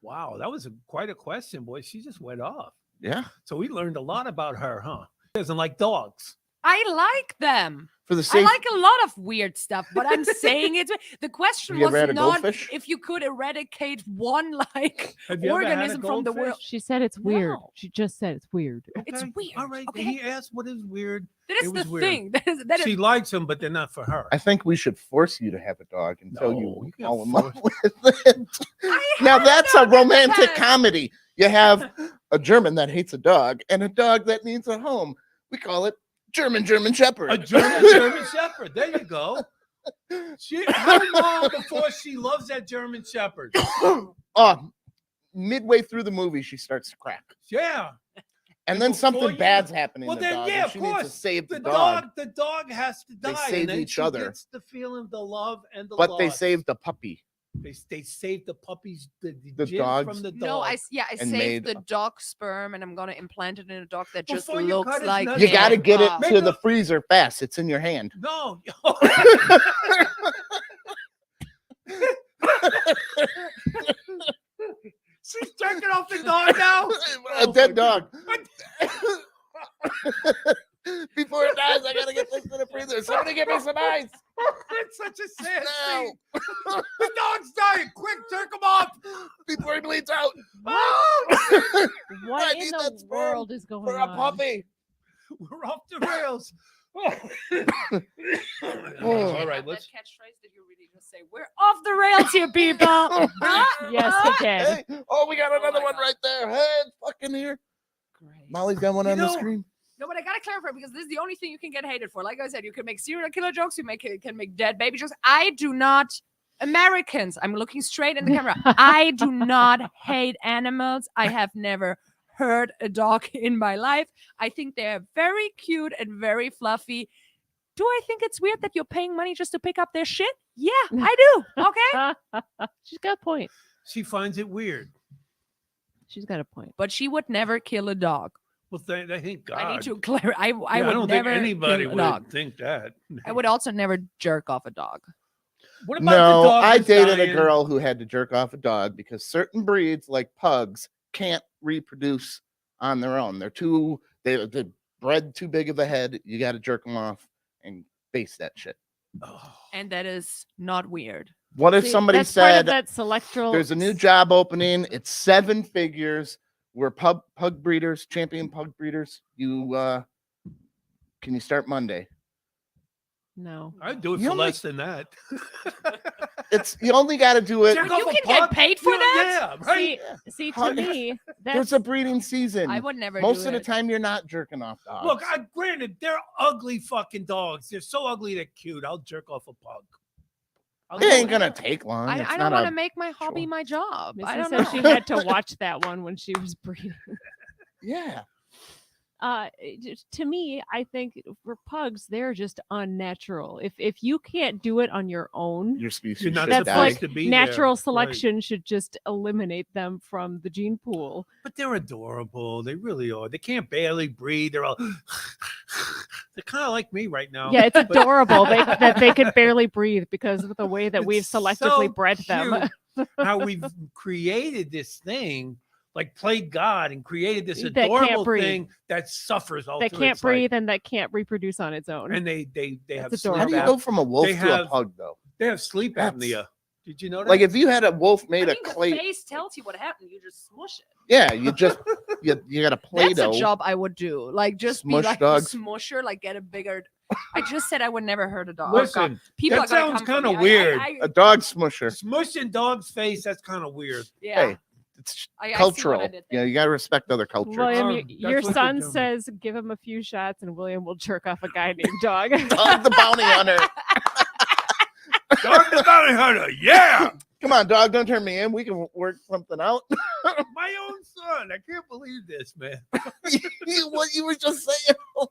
Wow, that was quite a question, boy. She just went off.
Yeah.
So we learned a lot about her, huh? She doesn't like dogs.
I like them.
For the
I
sake,
like a lot of weird stuff, but I'm saying it's the question
Have you
was
ever had a
not
goldfish?
if you could eradicate one like
Have you ever had a
organism from the world.
goldfish?
She said it's weird.
No.
She just said it's weird.
It's
Okay,
weird.
All right.
Okay.
He asked what is weird.
That is
It was
the
weird.
thing. That is
She likes them, but they're not for her.
I think we should force you to have a dog until
No,
you
you can't
fall in love
force-
with it.
I
Now
had
that's a
dog in the
romantic
past.
comedy. You have a German that hates a dog and a dog that needs a home. We call it German Shepherd.
A German Shepherd. There you go. How long before she loves that German Shepherd?
Midway through the movie, she starts to crack,
Yeah.
and
And
then
before
something
you-
bad's happening.
Well,
to the
then,
dog,
yeah,
and
of
she needs to
course.
save
The
dog,
dog has to die.
They
and then
save each
she
other.
gets the feeling, the love, and the
but they
loss.
saved the puppy.
They saved the puppies, the
The
jizz
dogs.
from the dog.
No, I
And
saved
made
the dog sperm, and I'm gonna implant it in a dog that just
Before you
looks
cut his
like
nuts
You
Yeah.
got to get it
Make
to
a-
the freezer fast. It's in your hand.
No. She's jerking off the dog now.
A
Oh,
dead
my
dog.
God.
Before it dies, I gotta get this to the freezer. Somebody give me some ice.
It's such a sad
No.
scene. The dog's dying. Quick, jerk him off.
Before he bleeds out.
Oh!
What
I
in
need
the
that sperm
world is going
for a
on?
puppy.
We're off the rails.
Oh.
All right, let's.
That catchphrase that you really just say, we're off the rails here, people.
Yes, he did.
Hey, oh, we got
Oh
another
my
one
God.
right there. Hey, it's fucking here.
Great.
Molly's got one
You
on the
know-
screen.
No, but I gotta clarify because this is the only thing you can get hated for. Like I said, you can make serial killer jokes, can make dead baby jokes. I do not. Americans, I'm looking straight in the camera. I do not hate animals. I have never hurt a dog in my life. I think they're very cute and very fluffy. Do I think it's weird that you're paying money just to pick up their shit? Yeah, I do. Okay.
She's got a point.
She finds it weird.
She's got a point.
But she would never kill a dog.
Well, I think God.
I need to clarify. I
Yeah,
would
I don't
never
think anybody
kill a
would
dog.
think that.
I would also never jerk off a dog.
What about
No,
the dog
I
that's
dated a
dying?
girl who had to jerk off a dog because certain breeds, like pugs, can't reproduce on their own. They're bred too big of a head. You got to jerk them off and base that shit.
Oh.
And that is not weird.
What if
See,
somebody
that's part of
said
that selectoral.
there's a new job opening? It's 7 figures. We're pug breeders, champion pug breeders. Can you start Monday?
No.
I'd do it
You
for
only-
less than that.
You only got to do it.
Jerk
You
off a
can get
pug?
paid for that?
Yeah, right.
See,
How-
to me,
There's
that's
a breeding season.
I would never
Most
do
of the
it.
time, you're not jerking off dogs.
Look, granted, they're ugly fucking dogs. They're so ugly they're cute. I'll jerk off a pug. I'll
it
do
ain't
it.
gonna take long.
I
It's
don't
not
want
a-
to make my hobby
Sure.
my job. I
Missy
don't
said
know.
she had to watch that one when she was breeding.
Yeah.
To me, I think for pugs, they're just unnatural. If you can't do it on your own,
Your species
You're not
should
That's
die.
supposed
like
to be
natural
there. Right.
selection should just eliminate them from the gene pool.
But they're adorable. They really are. They can't barely breathe. They're all. They're kind of like me right now.
Yeah, it's adorable that they could barely breathe because of the way that we've
It's
selectively
so
bred them.
cute how we've created this thing, like played God and created this
That can't
adorable
breathe.
thing that suffers all
That
through
can't
its life.
breathe and that can't reproduce on its own.
And they have
That's
sleep
How do you
adorable.
go
ap-
from a wolf
They
to a
have-
pug, though?
They have sleep
That's-
apnea. Did you know that?
Like if you had a wolf
I
made
mean,
of
the
clay,
face tells you what happened. You just smush it.
yeah, you got a
That's
Play-Doh.
a job I would do. Like just
Smush
be like
dogs.
a smusher, like get a bigger. I just said I would never hurt a dog.
Listen,
People
that
are gonna
sounds
come for
kinda
me.
weird.
A dog smusher.
smushing dog's face, that's kind of weird.
Yeah.
Hey, it's
I see what
cultural.
I did
You know,
there.
you got to respect other cultures.
William,
Oh,
your
that's what you're
son
doing.
says give him a few shots and William will jerk off a guy named Dog.
Dog the bounty hunter.
Dog the bounty hunter, yeah.
Come on, dog, don't turn me in. We can work something out.
My own son. I can't believe this, man.
What you were just saying about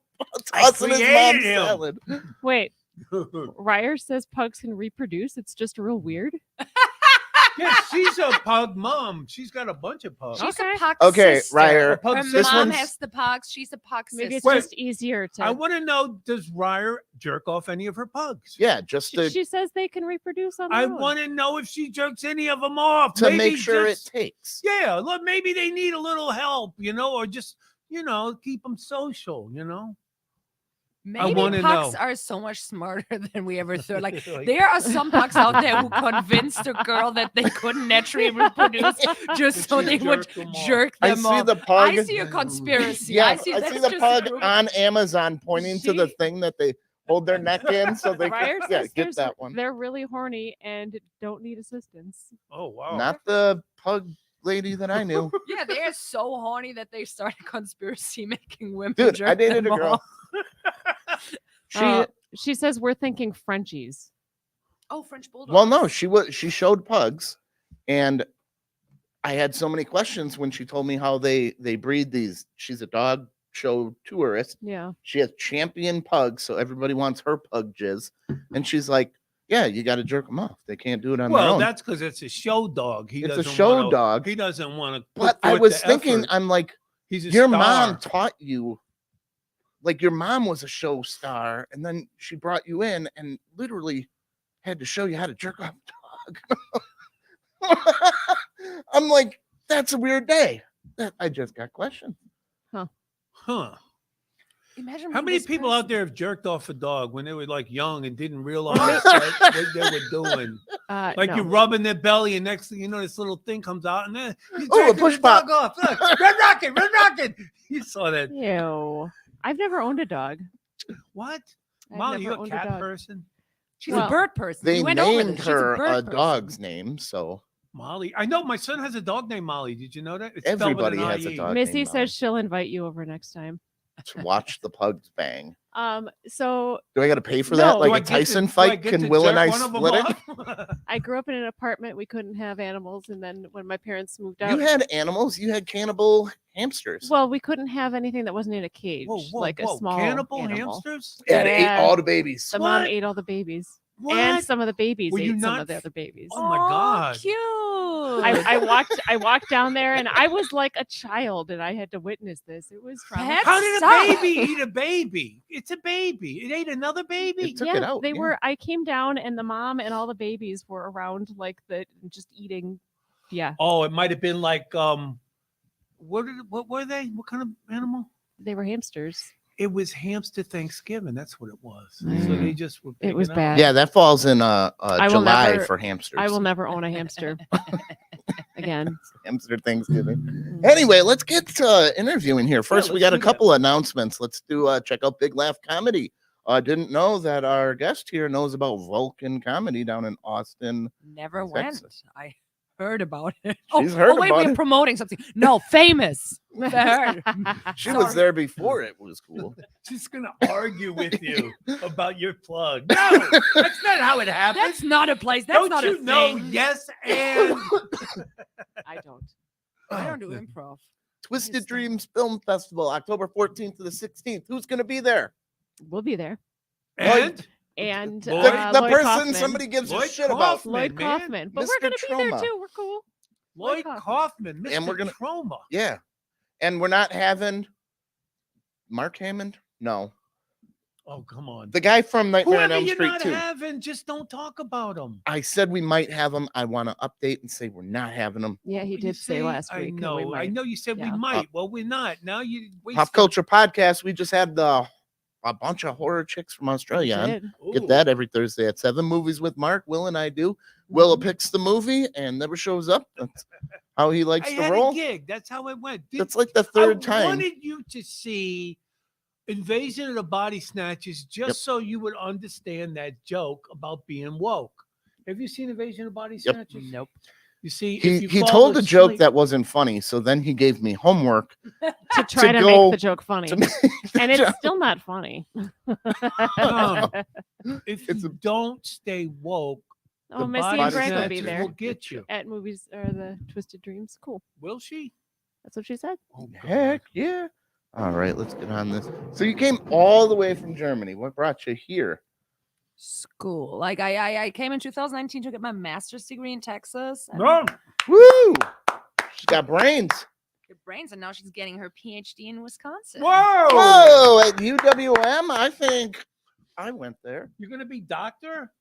I
tossing his
created
mom's
him.
salad.
Wait, Ryer says pugs can reproduce. It's just real weird.
Yeah, she's a pug mom. She's got a bunch of pugs.
She's
Okay.
a pug
Okay,
sister.
Ryer.
A pug
Her
sister.
mom
one's-
has the pugs. She's a pug
Maybe it's
sister.
just easier to.
I want to know, does Ryer jerk off any of her pugs?
Yeah, just
She says they can reproduce on their
I
own.
want to know if she jerks any of them off.
to
Maybe
make sure
just-
it takes.
Yeah, look, maybe they need a little help, or just, keep them social,
Maybe
wanna
pugs
know.
are so much smarter than we ever thought. Like
Like-
there are some pugs out there who convinced a girl that they couldn't naturally reproduce just so
She
they would
jerked them off.
jerk
I
them
see
off.
the pug.
I see a conspiracy.
Yeah,
I see, that's
the
just
pug
proof.
on Amazon pointing to the
She-
thing that they hold their neck in so they
Ryer
can
says
get that one.
They're really horny and don't need assistance.
Oh, wow.
Not the pug lady that I knew.
Yeah, they are so horny that they started conspiracy making women.
Dude, I
jerk
dated a
them
girl.
off.
She says we're thinking Frenchies.
Oh, French bulldog.
Well, no, she showed pugs, and I had so many questions when she told me how they breed these. She's a dog show tourist.
Yeah.
She has champion pugs, so everybody wants her pug jizz, and she's like, "Yeah, you got to jerk them off. They can't do it on their
Well,
own."
that's because it's a show dog.
It's a show dog.
He doesn't want to.
But I was thinking, I'm like,
he's a
your
star.
mom taught you, like your mom was a show star, and then she brought you in and literally had to show you how to jerk off a dog. I'm like, that's a weird day. I just got questions.
Huh?
Imagine
How
being
many
this
people
person.
out there have jerked off a dog when they were like young and didn't realize what they were doing? Like
no.
you're rubbing their belly, and next thing you know, this little thing comes out, and then you
Oh, a
jerking
push
the dog
pop.
off. Look, Red Rocket, Red Rocket. You saw that?
Ew. I've never owned a dog.
What?
I've
Molly,
never
you a
owned
cat
dog.
person?
She's
Well,
a bird person.
They
You went over
named
this.
her
She's a bird
a
person.
dog's name, so
Molly. I know my son has a dog named Molly. Did you know that? It's spelled with
everybody
an
has a
IE.
dog.
Missy
named
says she'll invite you over next time.
Molly to watch the pugs bang.
So
Do I got to pay for
No.
that?
Do
Like
Do I
a
get to-
Tyson
do I
fight?
get
Can
to
Will and
jerk
I
one of them
split it?
off?
I grew up in an apartment. We couldn't have animals, and then when my parents moved out,
You had animals. You had cannibal hamsters.
well, we couldn't have anything that wasn't in a cage,
Whoa, whoa,
like
whoa.
a small
Cannibal
animal.
hamsters?
Yeah, they ate
Yeah.
all the babies.
The mom
What?
ate all the babies,
What?
and some of the babies
Were you
ate some
not
of the
f-
other babies.
Oh my God.
Cute.
I walked down there, and I was like a child, and I had to witness this. It was traumatizing.
How did a
Sucks.
baby eat a baby? It's a baby. It ate another baby.
It took it out.
They
yeah.
were. I came down, and the mom and all the babies were around, like just eating. Yeah,
Oh, it might have been like what were they? What kind of animal?
they were hamsters.
It was hamster Thanksgiving. That's what it was. So
Mm.
they just were.
It was
picking out.
bad.
Yeah, that falls in
will
July
never-
for hamsters.
I will never own a hamster again.
Hamster Thanksgiving. Anyway, let's get interviewing here. First, we
let's
got a
do that.
couple announcements. Let's do check out Big Laugh Comedy. Didn't know that our guest here knows about Vulcan Comedy down in Austin.
Never
Texas.
went. I heard about it.
She's heard
wait,
about
we're
it.
promoting something. No, famous. I heard.
She was
Sorry.
there before it was cool.
She's gonna argue with you about your plug. No, that's not how it happens.
That's not a place. That's
Don't
not
you
a
know?
thing.
Yes, and
I don't.
I don't do improv.
Twisted
Understand.
Dreams Film Festival, October 14th to the 16th. Who's going to be there?
We'll be there.
and
And
Lloyd-
The
Lloyd
person
Kaufman.
somebody gives a
Lloyd
shit about.
Kaufman.
Lloyd
man.
Kaufman. But
Mr.
we're gonna be there
Trauma.
too. We're cool.
Lloyd
Kaufman.
Kaufman, Mr.
And we're gonna-
Trauma.
Yeah. And we're not having Mark Hammond? No.
Oh, come on.
The guy from Nightmare on
Whoever
Elm
you're
Street
not
2.
having, just don't talk about him.
I said we might have him. I want to update and say we're not having him.
Yeah, he
You
did say
see?
last
I
week. that we
know. I
might.
know you said we
Yeah.
might. Well, we're not. Now you
Pop
wasted-
Culture Podcast. We just had a bunch of horror chicks from Australia on.
Did.
Get
Ooh.
that every Thursday at 7. Movies with Mark. Will and I do. Willa
Mhm.
picks the movie and never shows up. That's how he likes
I
to
had
roll.
a gig. That's how it went.
That's like the third
I
time.
wanted you to see Invasion of the Body Snatchers just
Yep.
so you would understand that joke about being woke. Have you seen Invasion of the Body
Yep.
Snatchers?
Nope.
You see, if
He
you
he
fall
told a joke
asleep-
that wasn't funny, so then he gave me homework
To try to
go
make the joke funny,
to make
and
the
it's
joke.
still not funny.
if
It's
you don't stay woke,
Oh,
the
Missy
body
and Greg will be
snatchers
there
will get you.
at movies or the Twisted Dreams. Cool.
Will she?
That's what she said.
Oh,
Heck yeah. All right, let's get on this. So you came all the way from Germany. What brought you here?
School. Like I came in 2019 to get my master's degree in Texas. and
No.
Woo! She's got brains.
her brains, and now she's getting her PhD in Wisconsin.
Whoa!
Whoa, at UWM? I think I went there.
You're gonna be doctor?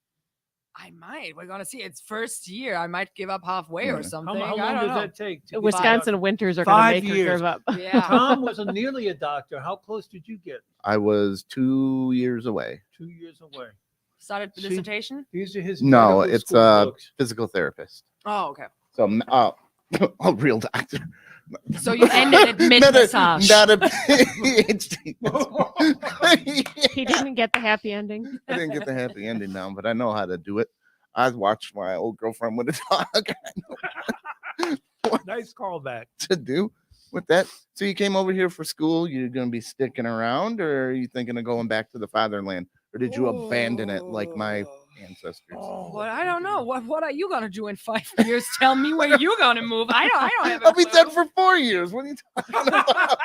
I might. We're gonna see. It's first year. I might give up halfway
Yeah.
or
How,
something.
how
I
long
don't
does
know.
that take? to get
Wisconsin winters are going to
5
make her
years.
give up.
Yeah.
Tom was nearly a doctor. How close did you get?
I was 2 years away.
2 years away.
Started the
See?
dissertation.
These are his
No,
medical
it's
school books.
physical therapist.
Oh, okay.
So a real doctor.
So you ended at mid
Not a,
massage.
not a PhD.
He didn't get the happy ending.
I didn't get the happy ending now, but I know how to do it. I watched my old girlfriend with a dog. I know
Nice callback.
what to do with that. So you came over here for school. You're going to be sticking around, or are you thinking of going back to the fatherland, or did you abandon it like my ancestors?
Oh,
Well, I don't know. What are you gonna do in 5 years? Tell me where you're gonna move. I don't have. A
I'll be
clue.
dead for 4 years. What are you talking about?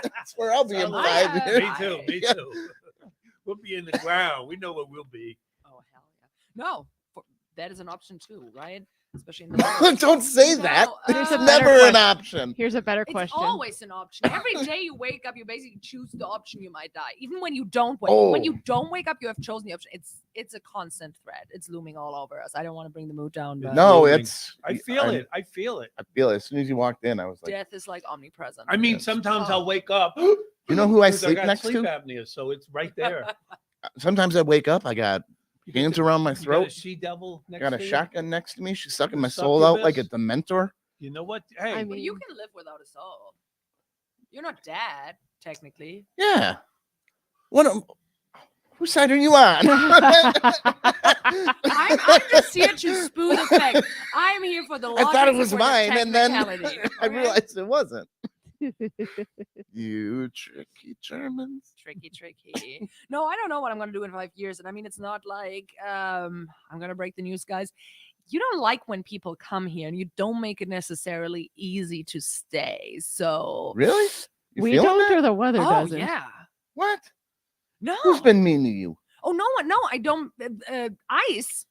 That's where I'll be in
Sounds
like
5
it.
years.
Me too. Me
Yeah.
too. We'll be in the ground. We know where we'll be.
Oh hell yeah! No, that is an option too, right? Especially in the
Don't say that.
No,
It's
a better
never an
question.
option.
Here's a better
It's
question.
always an option. Every day you wake up, you basically choose the option you might die. Even when you don't wake, when
Oh.
you don't wake up, you have chosen the option. It's a constant threat. It's looming all over us. I don't want to bring the mood down, but
No,
Looming.
it's.
I feel it. I feel it.
I feel it. As soon as you walked in, I was like,
death is like omnipresent.
I mean,
Yes.
sometimes
Oh.
I'll wake up.
you know who I
because
sleep
got
next
sleep
to?
apnea, so it's right there.
Sometimes I wake up, I got hands around my
You got a
throat.
she devil next
Got a
to you?
shotgun next to me. She's sucking
You
my
suck
soul
your
out like a
best?
dementor.
You know what? Hey,
I
But you
mean,
can live without a soul. You're not dead, technically.
Yeah. Whose side are you on?
I'm just here to spew the fact. I'm here for the
I
logic.
thought it was
for the
mine, and then
technicality,
I
okay?
realized it wasn't. You tricky Germans.
Tricky. No, I don't know what I'm gonna do in 5 years. And I mean, it's not like I'm gonna break the news, guys. You don't like when people come here, and you don't make it necessarily easy to stay. So
Really? You
we
feeling
don't,
that?
or the weather
oh
doesn't.
yeah,
What?
no.
Who's been mean to you?
Oh no, no, I don't. ICE.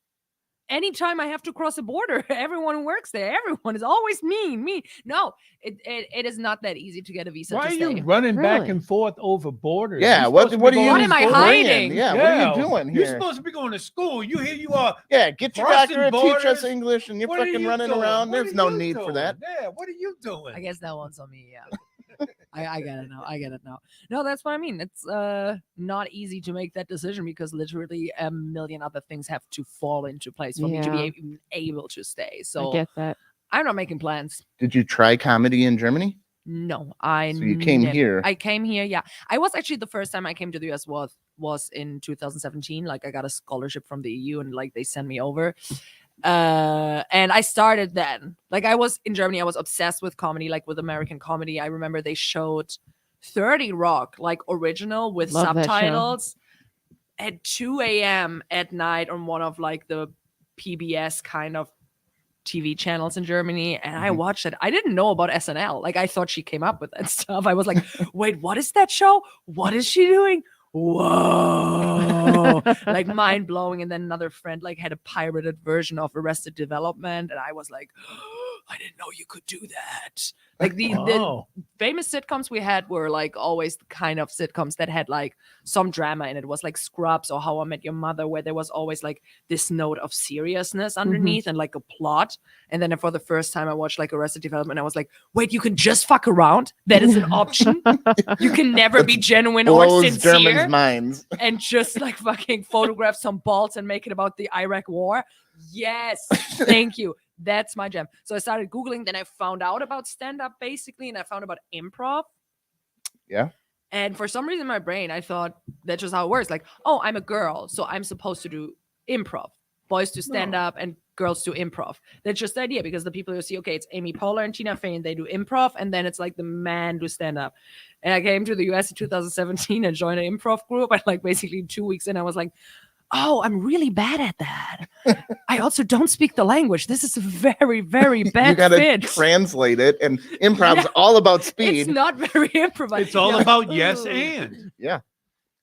Anytime I have to cross a border, everyone who works there, everyone is always mean. No, it is not that easy to get a visa
why
to
are
stay.
you running back
Really?
and forth over borders?
Yeah,
You're
what
supposed to
are
be
you?
going
What am I
to school.
hiding?
Yeah, what are you doing
You're
here?
supposed to be going to school. Here us.
Yeah, get your
crossing
doctorate, teach us
borders.
English, and you're
What are
fucking
you
running
doing?
around.
What
There's
are
no
you
need for
doing?
that.
Yeah, what are you doing?
I guess that one's on me. Yeah. I get it now. I get it now. No, that's what I mean. It's not easy to make that decision because literally a million other things have to fall into place for me to be
Yeah.
even able to stay.
I
So
get that.
I'm not making plans.
Did you try comedy in Germany?
No, I.
So you came here.
I came here. Yeah, I was actually the first time I came to the US was in 2017. Like I got a scholarship from the EU and like they sent me over. And I started then. Like I was in Germany, I was obsessed with comedy, like with American comedy. I remember they showed 30 Rock, like original with
Love that show.
subtitles at 2 a.m. at night on one of like the PBS kind of TV channels in Germany. And I
Mhm.
watched it. I didn't know about SNL. Like I thought she came up with that stuff. I was like, wait, what is that show? What is she doing? Whoa, like mind blowing. And then another friend like had a pirated version of Arrested Development, and I was like, I didn't know you could do that. Like the
Oh,
famous sitcoms we had were like always the kind of sitcoms that had like some drama in it. It was like Scrubs or How I Met Your Mother, where there was always like this note of seriousness underneath and like a plot. And then for the first time I watched like Arrested Development, I was like, wait, you can just fuck around? That is an option. You can never be genuine or
Blows
sincere
Germans' minds.
and just like fucking photograph some balls and make it about the Iraq war. Yes, thank you. That's my jam. So I started Googling, then I found out about stand-up basically, and I found about improv.
Yeah.
And for some reason in my brain, I thought that's just how it works. Like, oh, I'm a girl, so I'm supposed to do improv. Boys do stand up and girls do improv. That's just the idea because the people you see, okay, it's Amy Poehler and Tina Fey, and they do improv, and then it's like the man do stand up. And I came to the US in 2017 and joined an improv group. And like basically 2 weeks in, I was like, oh, I'm really bad at that. I also don't speak the language. This is a very, very bad
You gotta
fit.
translate it, and improv's
Yeah.
all about
It's
speed.
not very improvised.
it's all
Yeah.
about yes
Ooh.
and.
Yeah.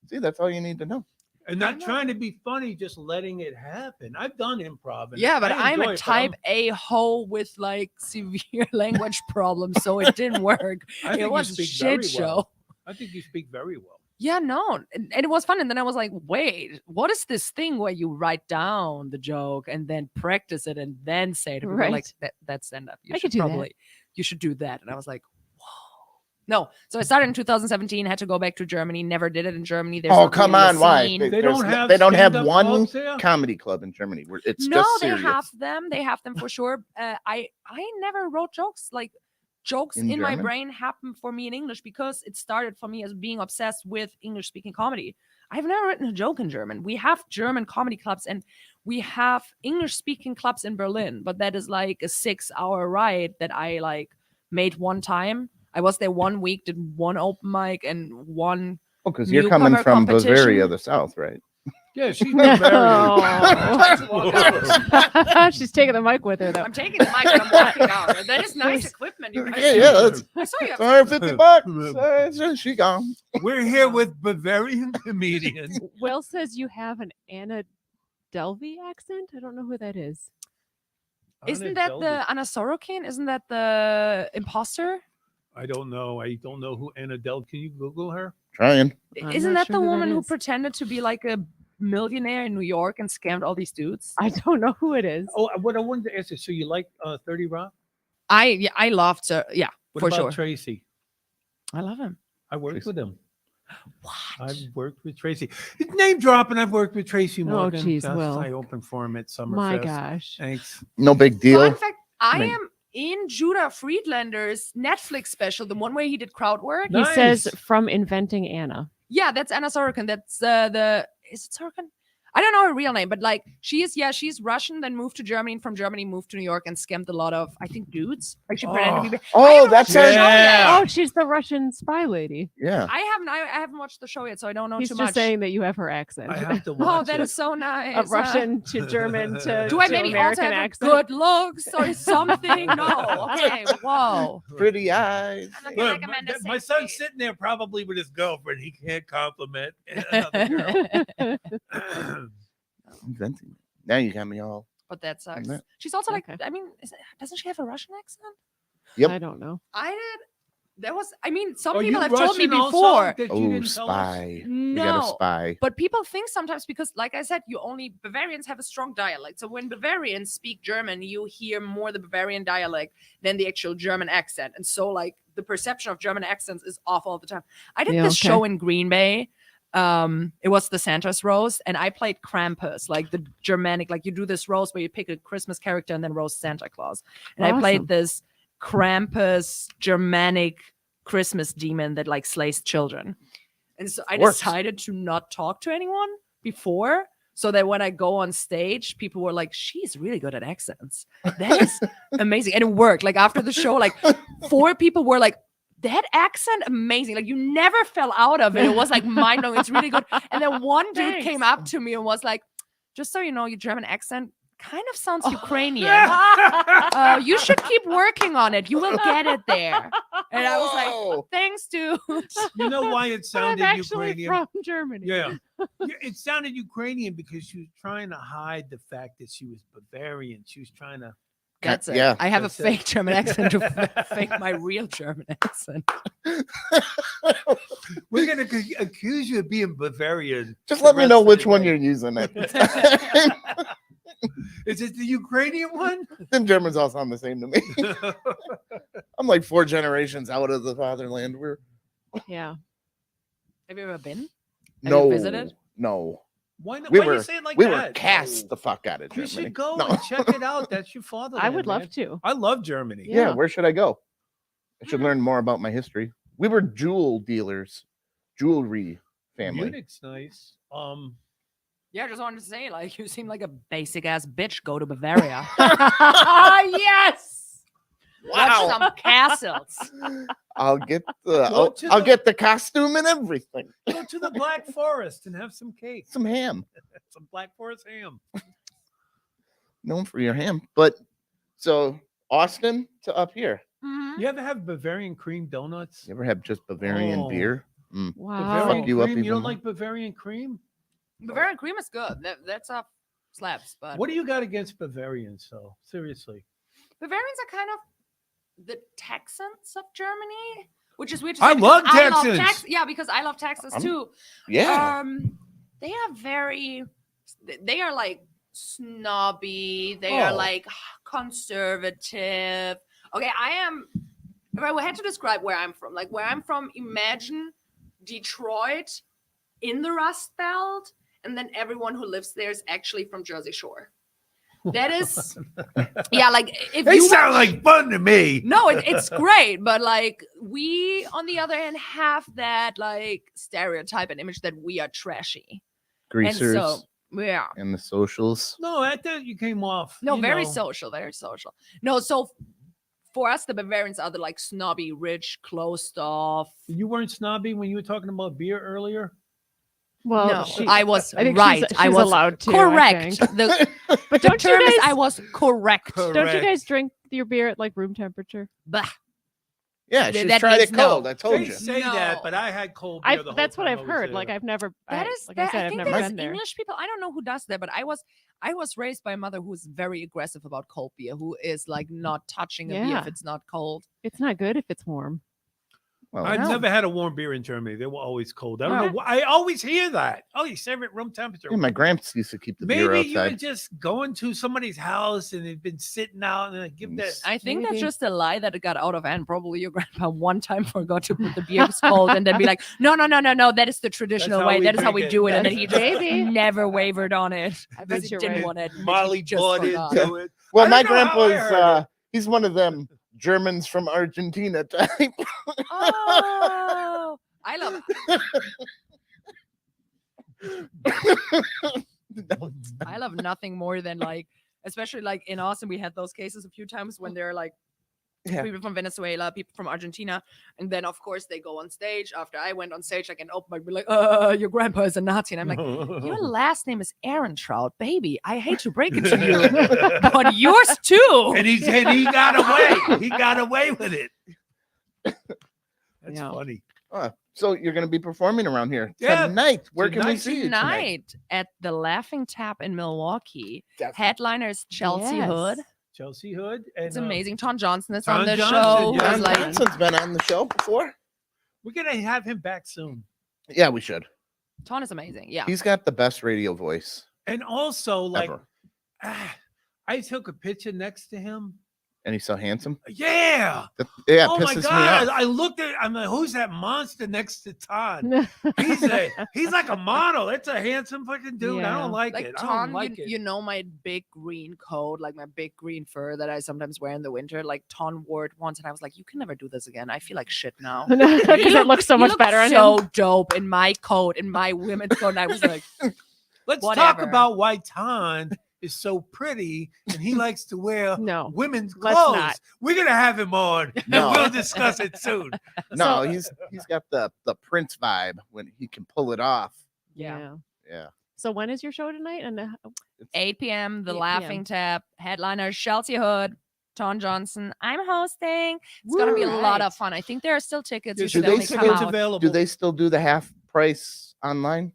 See, that's all you need to know.
And
I
not
know.
trying to be funny, just letting it happen. I've done improv. And
Yeah, but
I
I'm
enjoy
a
it, but I'm-
type A hoe with like severe language problems, so it didn't work.
I think
It
you
was a
speak
shit
very
show.
well. I think you speak very well.
Yeah, no, and it was fun. And then I was like, wait, what is this thing where you write down the joke and then practice it and then say it? And people were like, that's stand up.
I could do that.
You should do that. And I was like, whoa. No. So I started in 2017, had to go back to Germany, never did it in Germany. There's
Oh,
not
come
really a
on, why?
scene.
They
There's
don't
no-
have
they don't have
stand-up
one
clubs there?
comedy club in Germany where it's
No,
just
they
serious.
have them. They have them for sure. I never wrote jokes. Like jokes
In
in my
German?
brain happen for me in English because it started for me as being obsessed with English speaking comedy. I've never written a joke in German. We have German comedy clubs and we have English speaking clubs in Berlin, but that is like a 6-hour ride that I like made one time. I was there 1 week, did one open mic and one.
Oh, because you're coming
newcomer
from Bavaria,
competition.
the South, right?
Yeah, she's
No.
Bavarian.
She's taking the mic with her though.
I'm taking the mic and I'm walking out. That is nice equipment. You guys
Yeah,
have.
yeah.
I saw you.
It's 150 bucks. She gone.
We're here with Bavarian comedians.
Will says you have an Anna Delvey accent. I don't know who that is.
Isn't that the Anna Sorokin? Isn't that the imposter?
I don't know. I don't know who Anna Del. Can you Google her?
Trying.
I'm
Isn't
not
that
sure
the
who that
woman who
is.
pretended to be like a millionaire in New York and scammed all these dudes?
I don't know who it is.
Oh, what I wanted to ask you. So you like 30 Rock?
I loved her. Yeah,
What
for
about
sure.
Tracy?
I love him.
I worked with him.
What?
I've worked with Tracy. Name dropping. I've worked with Tracy
Oh,
Morgan.
geez,
Yes,
Will.
I opened for him at Summerfest.
My gosh.
Thanks.
No big deal.
Fun fact, I
mean-
am in Judah Friedlander's Netflix special, the one where he did crowd work.
He says
Nice.
from Inventing Anna.
Yeah, that's Anna Sorokin. That's is it Sorokin? I don't know her real name, but like she's Russian, then moved to Germany, and from Germany moved to New York and scammed a lot of, I think, dudes. Like she pretended to be. I
Oh,
haven't
that's
watched the
her.
show yet.
Yeah.
Oh, she's the Russian spy lady.
Yeah.
I haven't watched the show yet, so I don't know
He's
too
just
much.
saying that you have her accent.
I have to
Oh,
watch
that
it.
is so nice.
A Russian to German to
Do I
to
maybe
American
also have
accent.
good looks or something? No. Okay. Whoa.
Pretty eyes.
I'm not gonna
Look,
recommend a
my
safe
son's
date.
sitting there probably with his girlfriend. He can't compliment another girl.
Inventing. Now you got me all.
But that sucks.
Yeah.
She's also like,
Okay.
I mean, doesn't she have a Russian accent?
Yep.
I don't know.
I did. There was. I mean, some
Are
people
you
have told me
Russian also
before.
that you
Oh,
didn't tell us?
spy. We got a
No.
spy.
But people think sometimes because, like I said, Bavarians have a strong dialect. So when Bavarians speak German, you hear more the Bavarian dialect than the actual German accent. And so, like, the perception of German accents is off all the time. I did
Yeah,
this
okay.
show in Green Bay. It was the Santa's roast, and I played Krampus, like the Germanic, like you do this roast where you pick a Christmas character and then roast Santa Claus. And I
Awesome.
played this Krampus Germanic Christmas demon that like slays children. And so I
Works.
decided to not talk to anyone before, so that when I go on stage, people were like, she's really good at accents. That is amazing. And it worked. Like after the show, like 4 people were like, that accent amazing. Like you never fell out of it. It was like mind blowing. It's really good. And then one dude came up to me and was like, just so you know, your German accent kind of sounds Ukrainian. You should keep working on it. You will get it there. And I was like,
Whoa.
thanks, dude.
You know why it
I'm
sounded
actually
Ukrainian?
from Germany.
Yeah. It sounded Ukrainian because she was trying to hide the fact that she was Bavarian. She was trying to.
That's it.
Yeah.
I have a
That's it.
fake German accent to fake my real German accent.
We're going to accuse you of being Bavarian.
Just
the
let me
rest
know
of
which
the
one
day.
you're using. It.
Is it the Ukrainian one?
Them Germans all sound the same to me. I'm like 4 generations out of the fatherland. We're
Yeah.
Have you ever been? Have
no
you visited?
No.
Why not?
We
Why
were
you say it like
we
that?
were cast the fuck out of
You
Germany.
should go
No.
and check it out. That's your fatherland.
I would love
man.
to.
I love Germany.
Yeah,
Yeah.
where should I go? I should learn more about my history. We were jewel dealers, jewelry family.
Munich's nice.
Yeah, I just wanted to say, like, you seem like a basic ass bitch. Go to Bavaria.
Yes.
Watch some castles.
I'll get the
Go to
I'll
the-
get the costume and everything.
Go to the Black Forest and have some cake.
Some ham.
Some Black Forest ham.
Known for your ham. But so Austin to up here.
Mhm.
You ever have Bavarian cream donuts?
You ever have just Bavarian
Oh.
beer?
Wow.
Bavarian
Fuck you up
cream? You
even
don't
more.
like Bavarian cream?
Bavarian cream is good. That's up slaps. But
What do you got against Bavarians, though? Seriously.
Bavarians are kind of the Texans of Germany, which is weird to
I
say because
love
I love
Texans.
Yeah, because I love Texas
I'm-
too.
Yeah.
They are they are like snobby. They are
Oh.
like conservative. Okay, if I had to describe where I'm from, like where I'm from, imagine Detroit in the Rust Belt, and then everyone who lives there is actually from Jersey Shore. That is, yeah, like if
They
you
sound like fun to me.
no, it's great, but like we, on the other hand, have that like stereotype and image that we are trashy,
Greasers
and so yeah,
and the socials.
No, I thought you came off.
no,
you
very
know.
social, very social. No, so for us, the Bavarians are the like snobby, rich, closed off.
You weren't snobby when you were talking about beer earlier?
Well,
no,
she-
I was
I think
right.
she's
I was
allowed to. I
correct.
think.
The
But
the
don't you
term is
guys?
I was correct.
Don't you
Correct.
guys drink your beer at like room temperature?
Bah.
Yeah,
Th-
she's
that
tried
means
it cold.
no.
I told
They
you.
say
No.
that, but I had cold beer the whole
That's what
time
I've
I was
heard.
there.
Like I've never.
That is,
like I said,
I
I've
think
never
that's
been there.
English people. I don't know who does that, but I was raised by a mother who is very aggressive about cold beer, who is like not touching a beer
Yeah.
if it's not cold.
It's not good if it's warm.
Well,
I've
No.
never had a warm beer in Germany. They were always cold. I don't
Oh.
know. I always hear that. Oh, you serve it room temperature.
yeah, my gramps used to keep the beer
Maybe you were
outside.
just going to somebody's house and it'd been sitting out and they give that.
I think that's
Maybe.
just a lie that it got out of hand. Probably your grandpa one time forgot to put the beer cold and then be like, no, that is the traditional
how
way.
we
That is how
drink
we
it.
do it. And then
That's-
he just
Maybe.
never wavered on it.
I
Because
bet
he
you're
didn't
right.
want to admit
Molly
he just
bought
forgot.
into it.
Well,
I
my
don't know how I heard
grandpa's
it.
he's one of them Germans from Argentina type.
Oh, I love
No,
I love nothing more than like, especially like in Austin, we had those cases a few times when they're like
yeah.
people from Venezuela, people from Argentina, and then of course they go on stage. After I went on stage, like an open mic, be like, your grandpa is a Nazi, and I'm like, your last name is Aaron Trout, baby. I hate to break it to you, but yours too.
and he got away. He got away with it. That's
Yeah.
funny.
So you're going to be performing around here
Yeah,
tonight. Where can we
tonight.
see you tonight?
Tonight at the Laughing Tap in Milwaukee,
Definitely.
headliners Chelsea
Yes.
Hood.
Chelsea Hood. And,
It's amazing. Ton Johnson is
Ton
on the
Johnson,
show.
yeah.
who's
John
like,
Johnson's been on the show before.
We're going to have him back soon.
Yeah, we should.
Ton is amazing. Yeah.
He's got the best radio voice
And also, like,
ever.
I took a picture next to him.
And he's so handsome.
Yeah.
Yeah,
Oh my
pisses
God.
me off.
I looked at I'm like, who's that monster next to Todd? He's like a model. That's a handsome fucking dude. I
Yeah.
don't like,
Like
it.
Ton,
I don't like it.
you know my big green coat, like my big green fur that I sometimes wear in the winter. Like Ton wore it once, and I was like, "You can never do this again." I feel like shit now.
Because it looks so
He
much
looked
better on
so
him.
dope in my coat, in my women's coat. And I was like,
Let's talk
whatever.
about why Ton is so pretty and he likes to wear
No.
women's
let's
clothes.
not.
We're gonna have him on
No.
and we'll discuss it soon.
No,
So-
he's got the Prince vibe when he can pull it off.
yeah.
Yeah.
So when is your show tonight? And
8 p.m. The
8
Laughing Tap headliner Chelsea Hood, Ton Johnson. I'm hosting. It's gonna be a
Woo!
lot
Right.
of fun. I think there are still tickets. You
There's
should
Do they
definitely
still
come
tickets
out.
available.
Do they still do the half price online?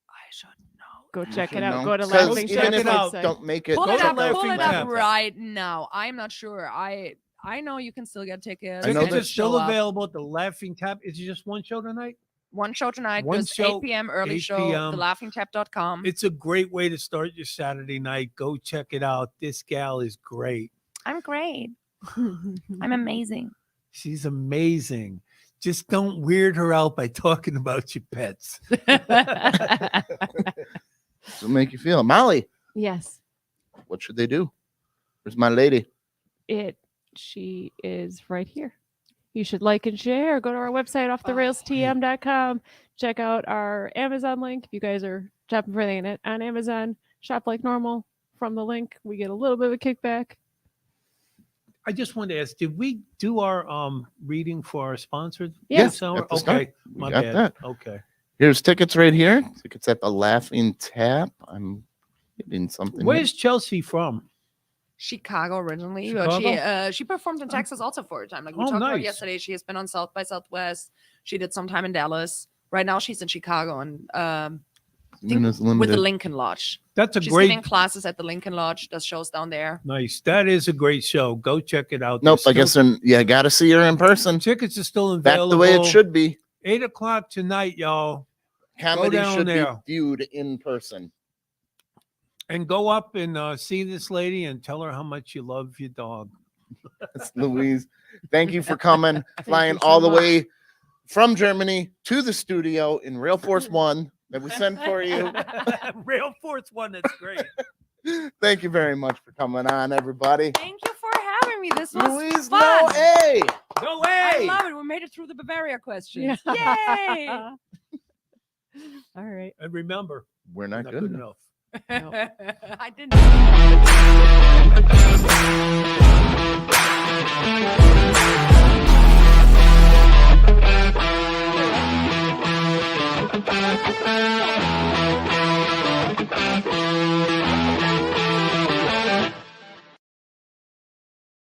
I should know.
go check
should
it out.
know.
Go to
'Cause
Laughing
even
Tap
if
I
website.
don't make it.
Pull
Go
it
to
up,
Laughing
pull it
Tap.
up right now. I'm not sure. I know you can still get tickets.
I know
Tickets
that-
are still
Show up.
available at the Laughing Tap. Is it just one show tonight?
One show tonight.
One
There's
show,
8 p.m. early
8
show.
p.m.
TheLaughingTap.com.
It's a great way to start your Saturday night. Go check it out. This gal is great.
I'm great. I'm amazing.
She's amazing. Just don't weird her out by talking about your pets.
It'll make you feel. Molly,
Yes.
what should they do? Where's my lady?
She is right here. You should like and share. Go to our website, offtherailstm.com. Check out our Amazon link. If you guys are shopping for anything on Amazon, shop like normal from the link. We get a little bit of a kickback.
I just wanted to ask, did we do our reading for our sponsor?
Yes.
this hour?
At the start.
Okay.
We
My
got
bad.
that.
Okay.
Here's tickets right here. Tickets at the Laughing Tap. I'm getting something. here.
Where's Chelsea from?
Chicago originally,
Chicago?
but she performed in Texas also for a time. Like we
Oh,
talked about
nice.
yesterday, she has been on South by Southwest. She did some time in Dallas. Right now, she's in Chicago and think
Minutes
with the
limited.
Lincoln Lodge.
That's a
She's
great,
giving classes at the Lincoln Lodge. Does shows down there.
nice. That is a great show. Go check it out.
Nope, I
There's
guess
still-
then you got to see her in person.
tickets are still
Back
available.
the way it should be.
8:00 tonight, y'all.
Comedy
down
should
there.
be viewed in person.
And go up and see this lady and tell her how much you love your dog.
That's Louise. Thank you for coming, flying
you so
all the
much.
way from Germany to the studio in Rail Force One that we sent for you.
Rail Force One, that's great.
Thank you very much for coming on, everybody.
Thank you for having me. This was
Louise
fun.
Noe.
No
I
way.
love it. We made it through the Bavaria questions.
Yeah.
Yay!
All right.
And remember,
We're not
not
good
good
enough.
enough.
I didn't.